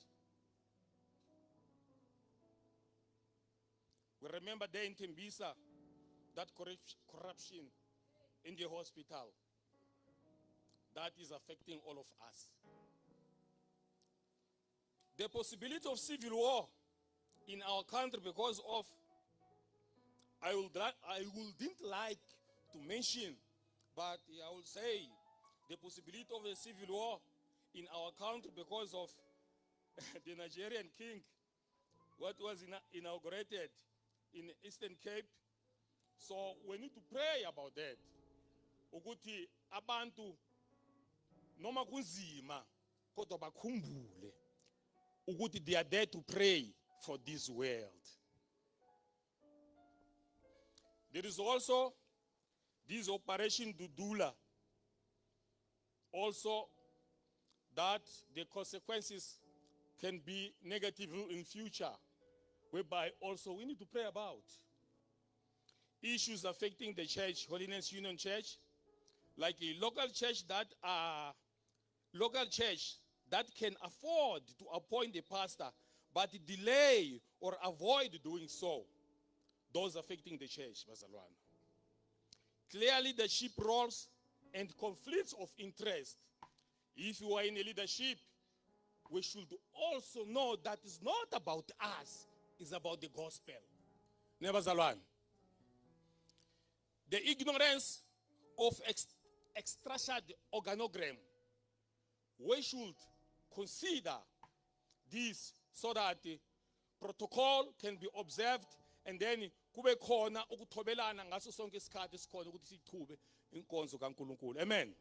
We remember there in Tembisa, that corruption in the hospital, that is affecting all of us. The possibility of civil war in our country because of, I wouldn't like to mention, but I will say the possibility of a civil war in our country because of the Nigerian king, what was inaugurated in Eastern Cape. So we need to pray about that. Ukuthi abantu noma kunzima kodwa bakhumbule ukuthi they are there to pray for this world. There is also this Operation Dudula, also that the consequences can be negative in future, whereby also we need to pray about issues affecting the church, Holiness Union Church, like a local church that can afford to appoint a pastor, but delay or avoid doing so. Those affecting the church, Bazalwane. Clear leadership roles and conflicts of interest. If you are in a leadership, we should also know that it's not about us, it's about the gospel. Nebazalwane. The ignorance of extrastructured organogram. We should consider this so that the protocol can be observed, and then kube khona ukuthobelana ngaso sonke isikhathi sikhona ukuthi sichube inkonzo kaNkulunkulu. Amen.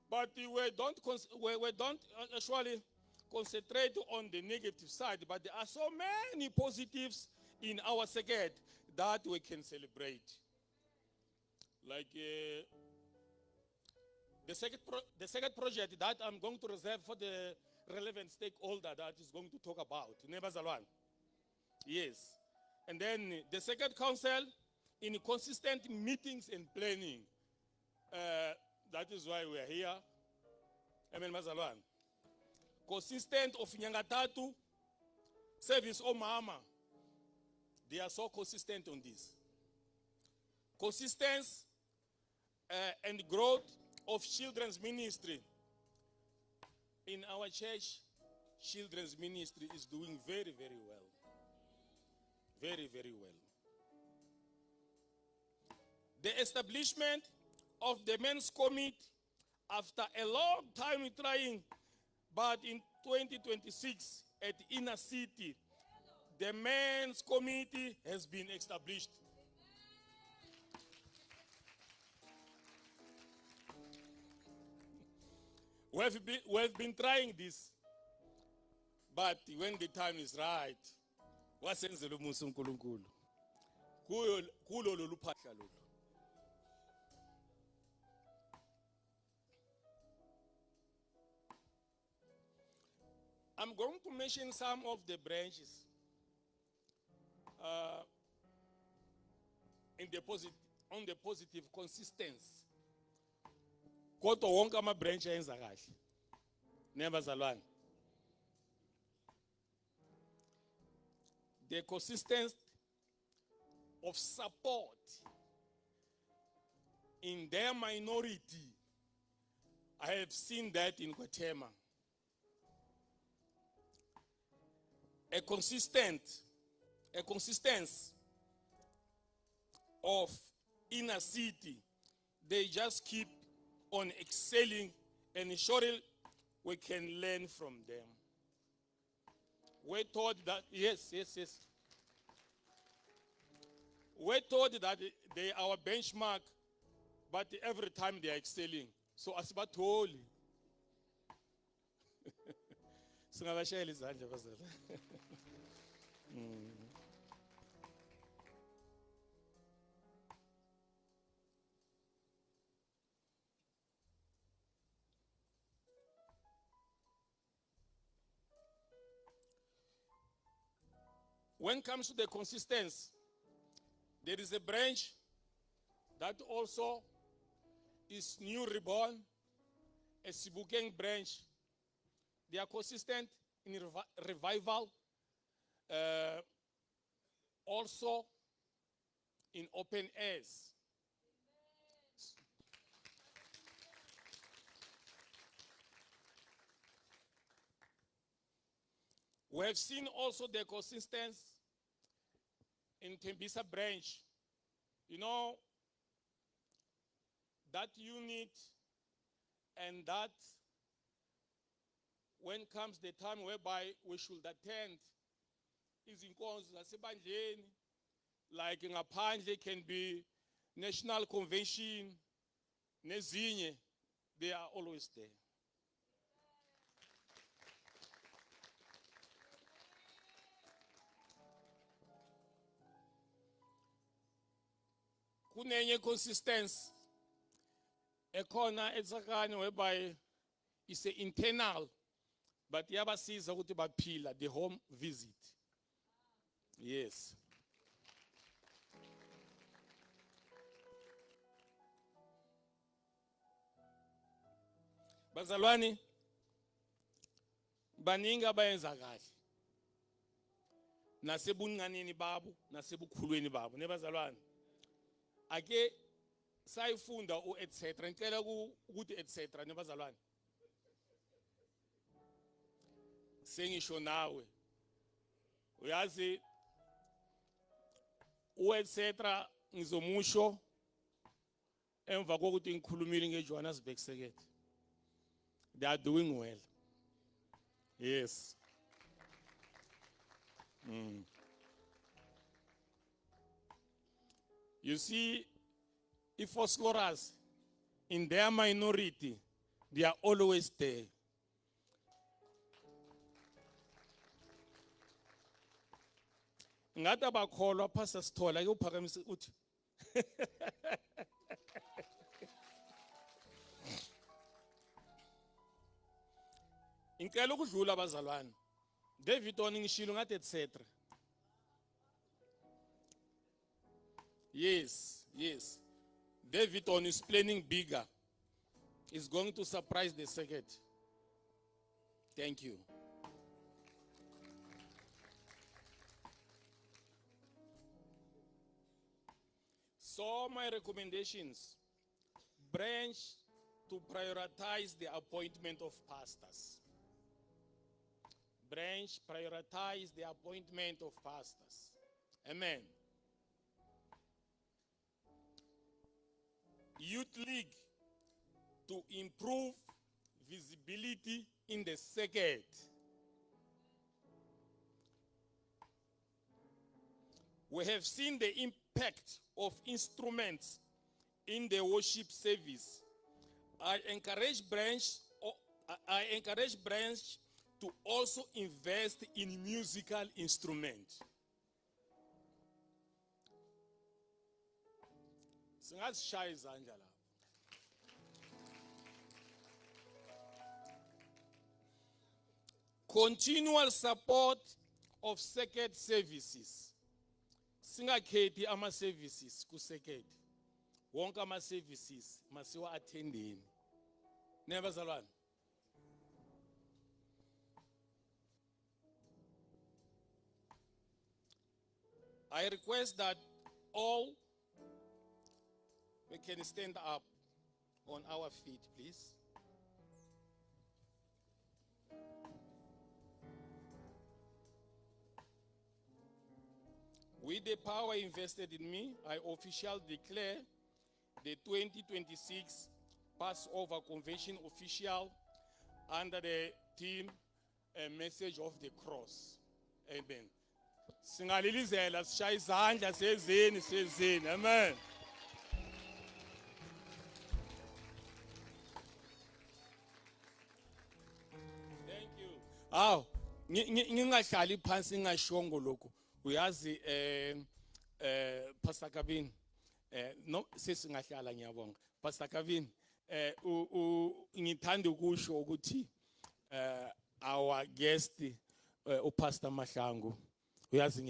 But we don't actually concentrate on the negative side, but there are so many positives in our circuit that we can celebrate. Like the second project that I'm going to reserve for the relevant stakeholder that is going to talk about. Nebazalwane. Yes. And then the second council in consistent meetings and planning. That is why we are here. Amen, Mazalwane. Consistent of Nyangatatu service Mama. They are so consistent on this. Consistency and growth of children's ministry. In our church, children's ministry is doing very, very well. Very, very well. The establishment of the men's committee After a long time trying, but in 2026 at Inner City, the men's committee has been established. We've been trying this, but when the time is right, wasenzela umusa uNkulunkulu kulo lolu phahla lolu. I'm going to mention some of the branches on the positive consistency. Kodwa wonke ama-branch ayenza kahle. Nebazalwane. The consistency of support in their minority. I have seen that in Guatemala. A consistency of Inner City. They just keep on excelling, and surely we can learn from them. We're told that, yes. We're told that they are our benchmark, but every time they are excelling. So asibatholi. Singabashayela izandla bazali. When it comes to the consistency, there is a branch that also is new reborn, a Sibukeng branch. They are consistent in revival, also in open airs. We have seen also the consistency in Tembisa branch. You know, that unit, and that when comes the time whereby we should attend izinkonzo zasebandleni, like ngaphandle can be national convention, nezinye, they are always there. Kunenye consistency ekhona eTsakani whereby is a internal, but yabasiza ukuthi baphila the home visit. Yes. Bazalwane, baningi abayenza kahle nasebuncaneni babo nasebukhulweni babo nebazalwane. Ake sayifunda etc. Ngicela ukuthi etc. nebazalwane. Sengisho nawe uyazi etc. ngizomusho emva kokuthi ngikhulumile ngeJohannesburg Sekete. They are doing well. Yes. You see, if Osloras in their minority, they are always there. Ngata bakholwa Pastor Sithola ke uphakamisa uthi Ngicela ukudlula abazalwane. David on ngishilo ngathi etc. Yes. David on is planning bigger. Is going to surprise the circuit. Thank you. So my recommendations, branch to prioritize the appointment of pastors. Branch prioritize the appointment of pastors. Amen. Youth League to to improve visibility in the circuit. We have seen the impact of instruments in the worship service. I encourage branch to also invest in musical instruments. Singazishaya izandla lapha. Continual support of circuit services. Singakhethi ama services ku circuit. Wonke ama services masiwa attending. Never zalwana. I request that all we can stand up on our feet, please. With the power invested in me, I officially declare the 2026 Passover Convention official under the theme, A Message of the Cross. Amen. Singalilizela sishaya izandla sezeni. Amen. Thank you. Aw, ngingahlali phansi ngashongo lokho. Uyazi Pastor Kavin no sesingahlala ngiyabonga. Pastor Kavin ngithanda ukusho ukuthi our guest uPastor Mahlangu uyazi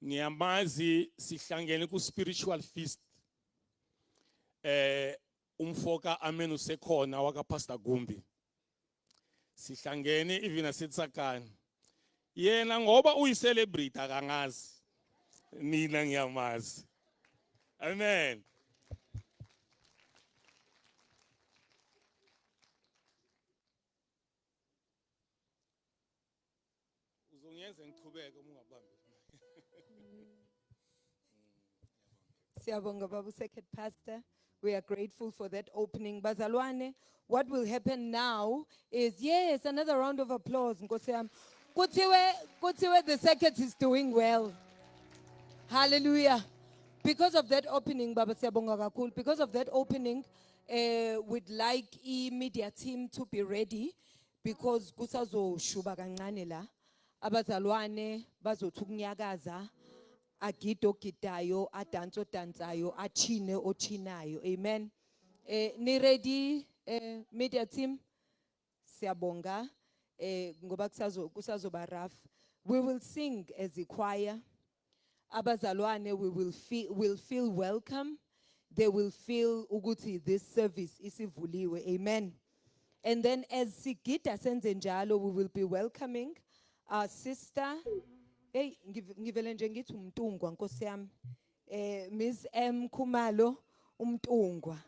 ngiyamazi sihlangene ku spiritual feast umfoka amen usekhona waka Pastor Gumbi sihlangene even asetsakani yena ngoba uyicelebrate akangazi mina ngiyamazi. Amen. Uzongenza ngichubeke ungabambi. Siyabonga Babu Second Pastor. We are grateful for that opening. Bazalwane, what will happen now is, yes, another round of applause. Nkosi yami. Kuthiwe the circuit is doing well. Hallelujah. Because of that opening, Baba Siyabonga kakhulu. Because of that opening, we'd like media team to be ready because kusazoshuba kancane la. Abazalwane bazothukunyakaza. Agido gidayo, adanso dansayo, achine ochinayo. Amen. Ni ready, media team? Siyabonga. Ngoba kusazoba rough. We will sing as a choir. Abazalwane will feel welcome. They will feel ukuthi this service isivuliwe. Amen. And then as sigida senze njalo, we will be welcoming our sister. Hey, ngivele nje ngithi umntungwa Nkosi yami. Ms. M. Kumalo umntungwa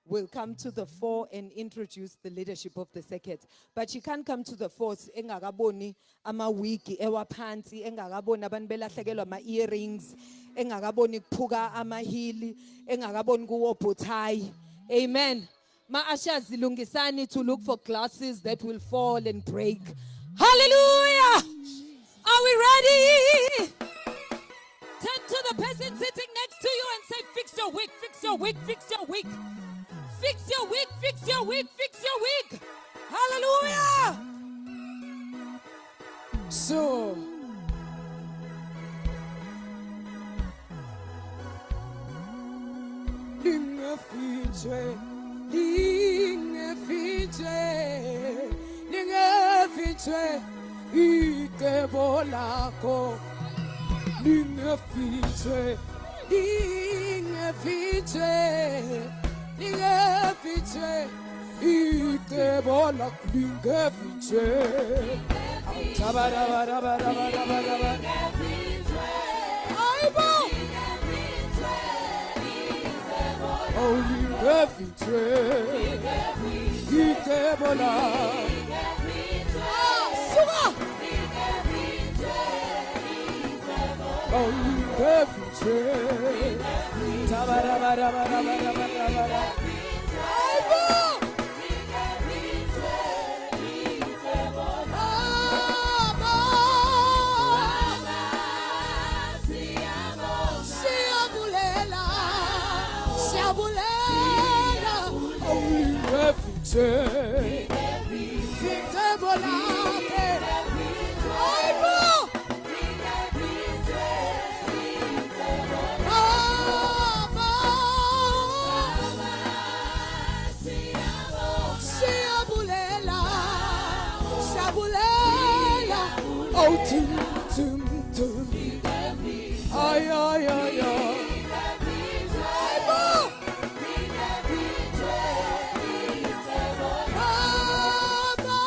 will come to the fore and introduce the leadership of the circuit. But she can't come to the fore engakaboni ama-wigi ewaphansi, engakaboni abantu belahlekelwa ama-earrings, engakaboni kuphuka amahili, engakaboni kuwobhotayi. Amen. Ma-ushers zilungisani to look for glasses that will fall and break. Hallelujah! Are we ready? Turn to the person sitting next to you and say, fix your wig, fix your wig, fix your wig. Fix your wig, fix your wig, fix your wig. Hallelujah. So, Lingefiche, ite bola lingefiche. Tabarabarabarabarabarabar. Aibo. Oh, lingefiche, ite bola. Suga. Oh, lingefiche. victory. Tabarabarabarabarabarabara. Aibo! Siyabulela, siyabulela, oh, victory. Victory bolake. Aibo! Siyabulela, siyabulela, oh, tum, tum, tum. Ay, ay, ay, ay. Aibo! Baba!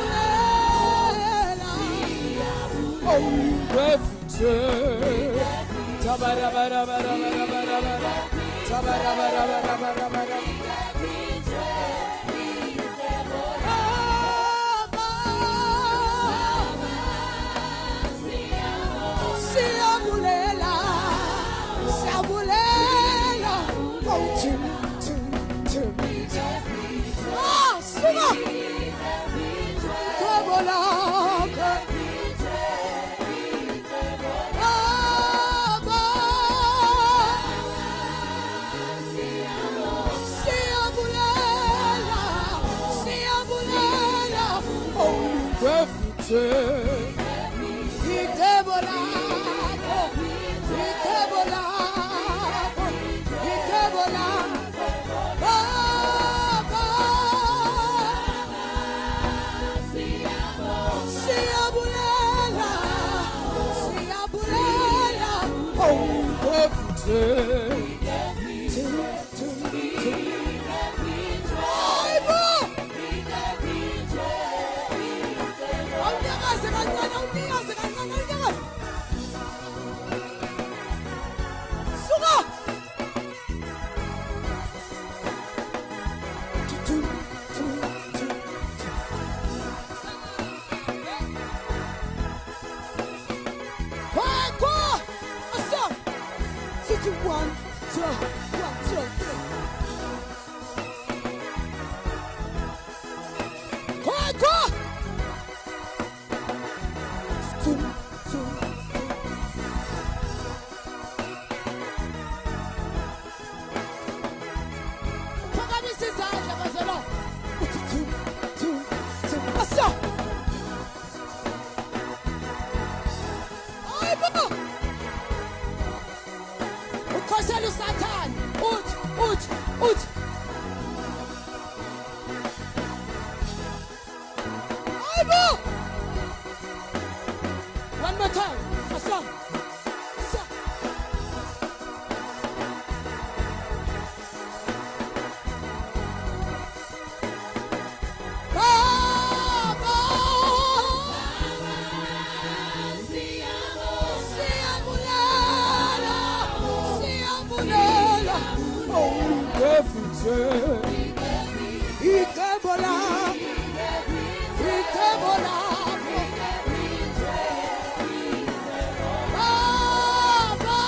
Siyabulela. Oh, victory. Tabarabarabarabarabarabara. Tabarabarabarabarabarabara. Siyabulela, siyabulela, oh, tum, tum, tum. Ah, suka! Kabolaka. Baba! Siyabulela, siyabulela, oh, victory. Ikebolako, ikebolako, ikebolako. Baba! Siyabulela, siyabulela, oh, victory. Tum, tum, tum. Aibo! Awunyakaze kancane, awunyakaze kancane, awunyakaze. Suka! Tum, tum, tum, tum. Hey, go! Asa! Sit you 1, 2, 1, 2, 3. Hey, go! Tum, tum, tum. Phakamisa izandla bazalwane. Uthi tum, tum, tum. Asa! Aibo! Ukhosela uSathane. Uthi, uthi, uthi. Aibo! One more time. Asa! Asa! Baba! Siyabulela, siyabulela, oh, victory. Ikebola, ikebola. Baba!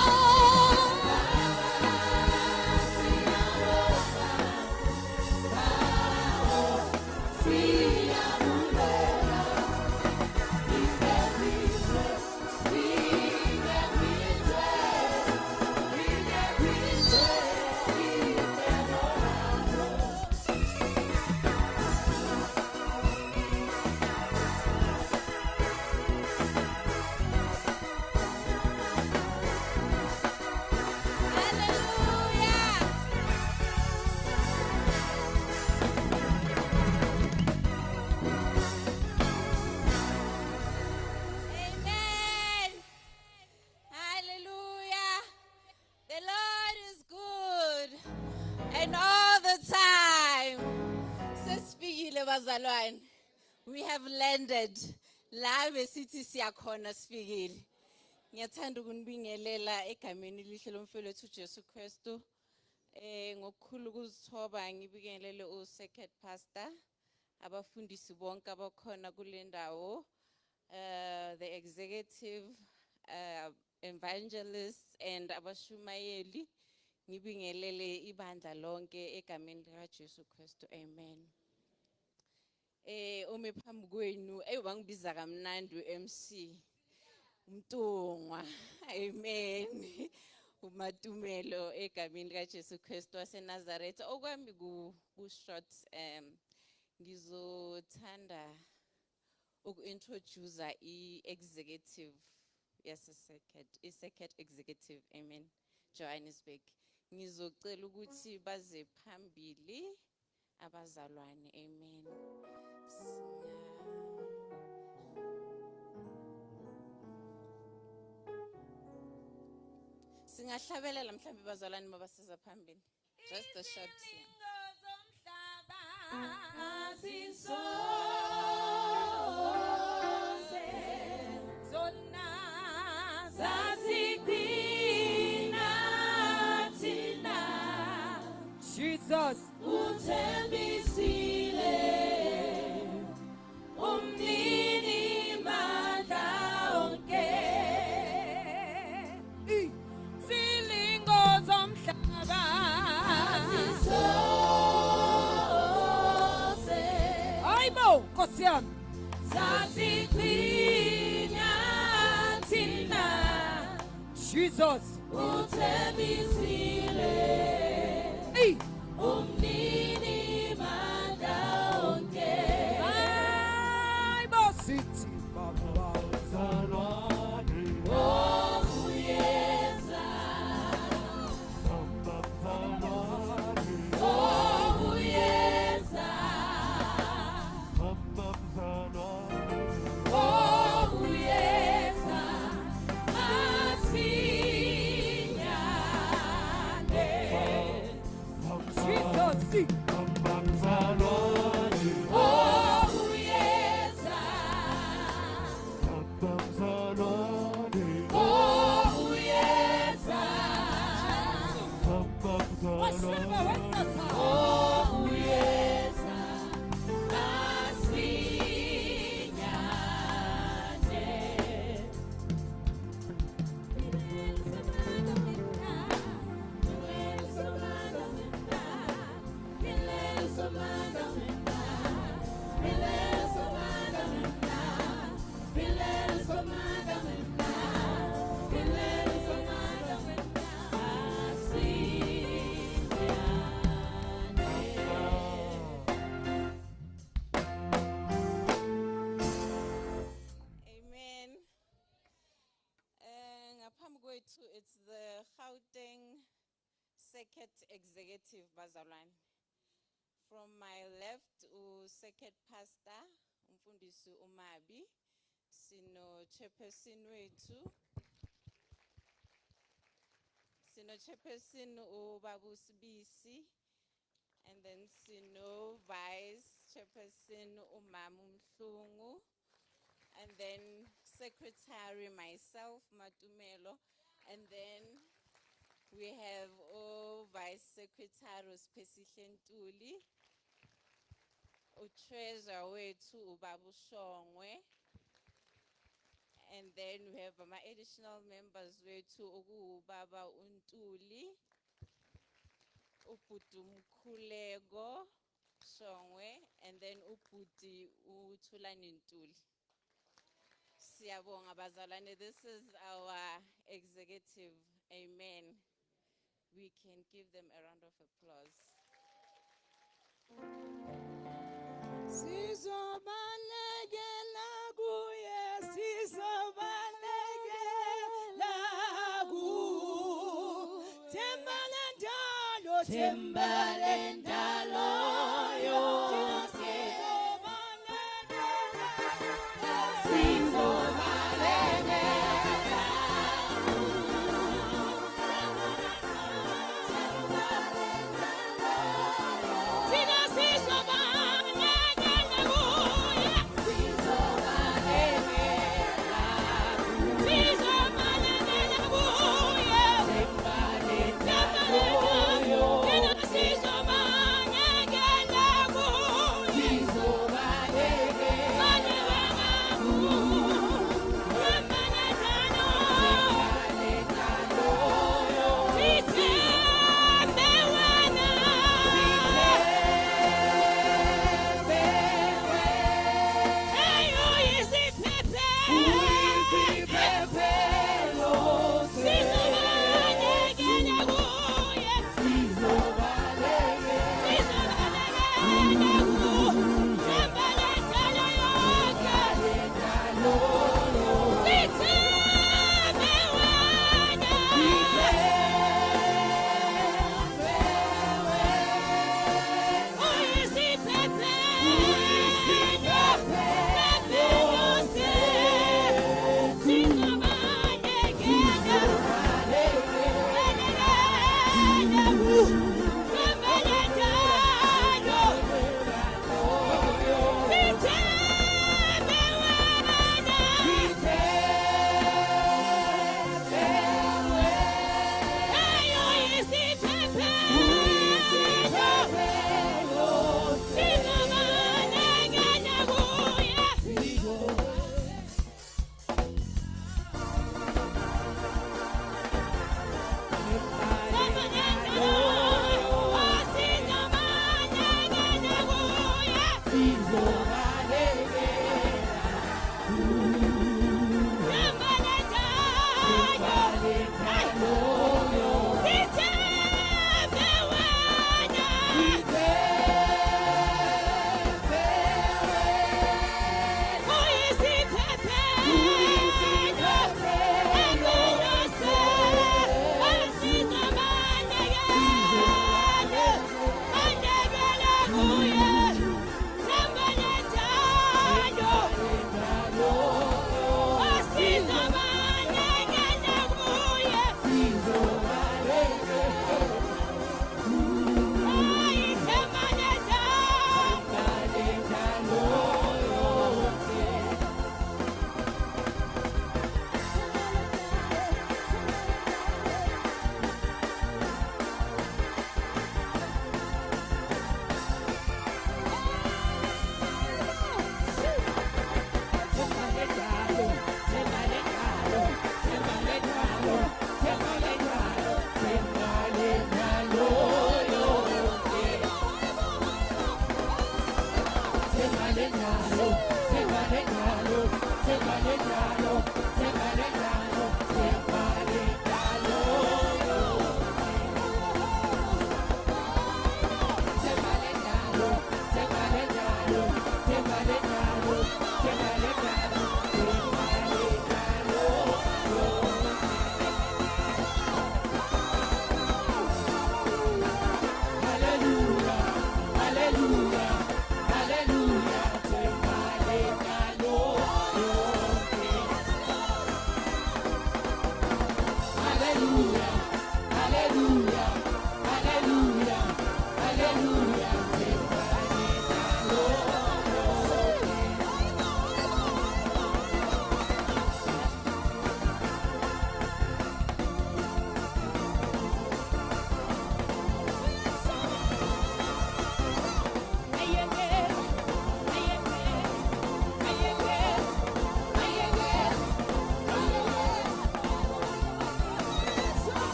Amen. Hallelujah. The Lord is good. And all the time. Sesifikile bazalwane. We have landed. La besithi siyakhona sifikile. Ngiyathanda ukunibingelela egameni elihle lomfowethu uJesu Kristu. Ngokukhulu ukuzithoba ngibingelele uSecond Pastor abafundisi bonke abakhona kule ndawo, the executive, evangelists and abashumayeli, ngibingelele ibandla lonke egameni lika Jesu Kristu. Amen. Ome phambi kwenu bangibiza kamnandi uMC Mtungwa. Amen. Umatumelo egameni lika Jesu Kristu waseNazaretha. Okwami ku short ngizothanda uku-introduce i-executive i-second executive, amen, Johannesburg. Ngizocela ukuthi baze phambili abazalwane, amen. Singahlabelela mhlambe bazalwane mabasiza phambili. Just a short sing. Jesus. Uthembisile umnini mandla onke Zilingo zomhlaba asisose Hayibo Nkosi yami sasigwinya thina Jesus uthembisile umnini mandla onke Hayibo sithi baba oyeza oyeza oyeza asinyane Jesus oyeza oyeza Washeba wesatha oyeza asinyane Amen. Ngaphambi kwethu, it's the Gauteng Second Executive bazalwane. From my left, second pastor, umfundisi uMabi, sino chairperson wethu, sino chairperson uBabu Sibisi, and then sino vice chairperson uMama Mhlungu, and then secretary myself Matumelo, and then we have vice secretary Spesihle Ntuli, treasurer wethu uBabu Shongwe, and then we have my additional members wethu uBaba Untuli, uBhuti Mkhuleko Shongwe, and then uBhuti uThulani Ntuli. Siyabonga bazalwane, this is our executive, amen. We can give them a round of applause. Sizobalekela kuye, sizobalekela kuye. Thembale njalo, thembale njalo yonke. Sizobalekela thina sizobalekela kuye. Sizobalekela kuye.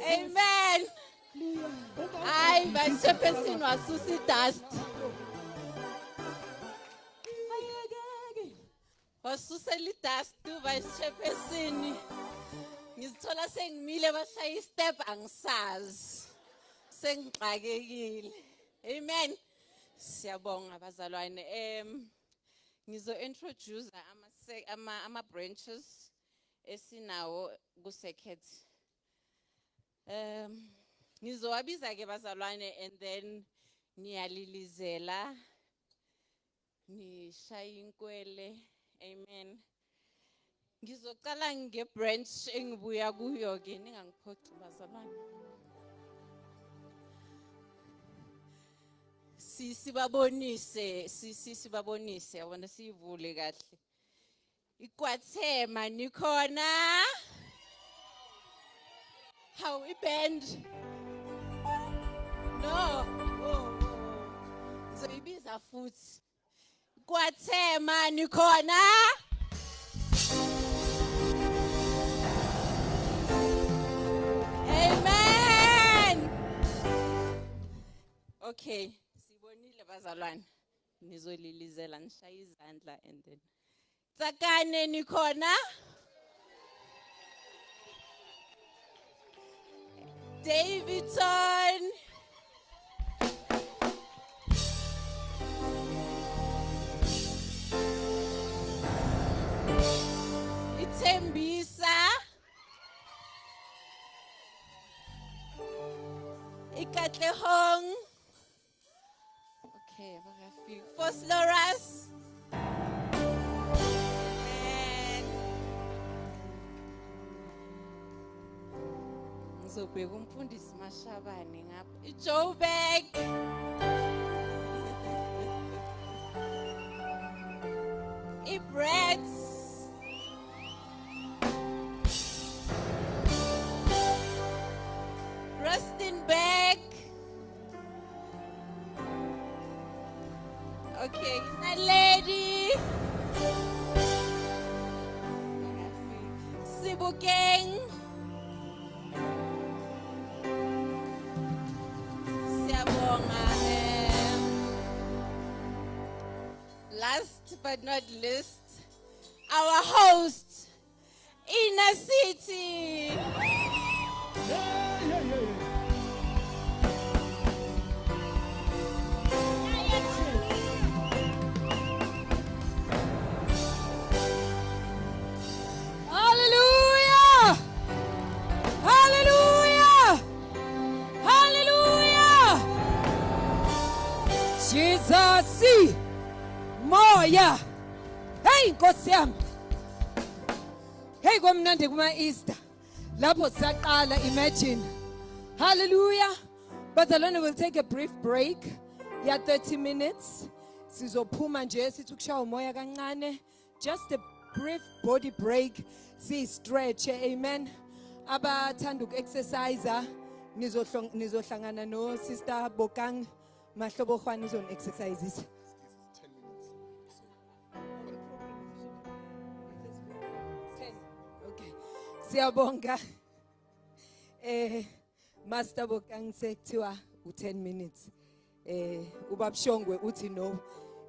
Amen. Ay, Vice Chairperson wasusa dust. Wasusa dust to Vice Chairperson. Ngizithola sengimile bashaya step angisazi. Sengixakekile. Amen. Siyabonga bazalwane. Ngizo introduce ama branches esinawo ku Seket. Ngizowabiza ke bazalwane and then niyalilizela nishaya inkwele. Amen. Ngizocala ngebranch engibuya kuyo ke ningangiphoqi bazalwane. Sibabonise yabona sivule kahle. IKwathema nikhona? How iband? No. Zoyibiza futhi. IKwathema nikhona? Amen. Okay. Bazalwane nizolilizela nishaya izandla and then Tsakane nikhona Davidson Itembisa Ikatlehong. Okay, First Loras. And ngizobheka umfundisi Mashabane ngapha. iJoburg. iBreds. Rustenburg. Okay, that lady. Sibukeng. Siyabonga. Last but not least, our host, Inner City. Jesus, moya. Hey, Nkosi yami. Hey, komnandi kuma Easter. Lapho saqala, imagine. Hallelujah. Bazalwane will take a brief break. Yeah, 30 minutes. Sizophuma nje sithi ukushaya umoya kancane. Just a brief body break. Si stretch, amen. Abathanda uku-exercise, nizohlangana no Sister Bokang. Mahlobo khwana uzon exercises. 10 minutes. Okay. Siyabonga. Master Bokang sekuthiwa u10 minutes. Ubabshongwe uthi no.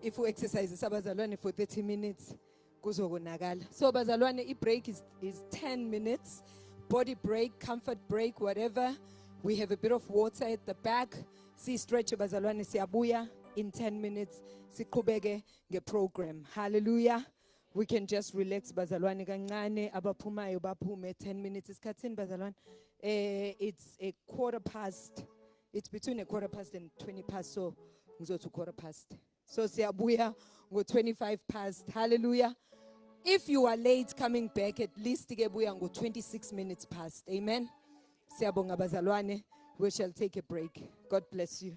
If you exercise abazalwane for 30 minutes kuzokonakala. So bazalwane break is 10 minutes. Body break, comfort break, whatever. We have a bit of water at the back. Si stretch bazalwane siyabuya in 10 minutes siqhubeke ngeprogram. Hallelujah. We can just relax bazalwane kancane abaphumayo baphume 10 minutes isikhathini bazalwane. It's a quarter past. It's between a quarter past and 20 past, so ngizothi quarter past. So siyabuya ngo 25 past. Hallelujah. If you are late coming back, at least gebuya ngo 26 minutes past. Amen. Siyabonga bazalwane. We shall take a break. God bless you.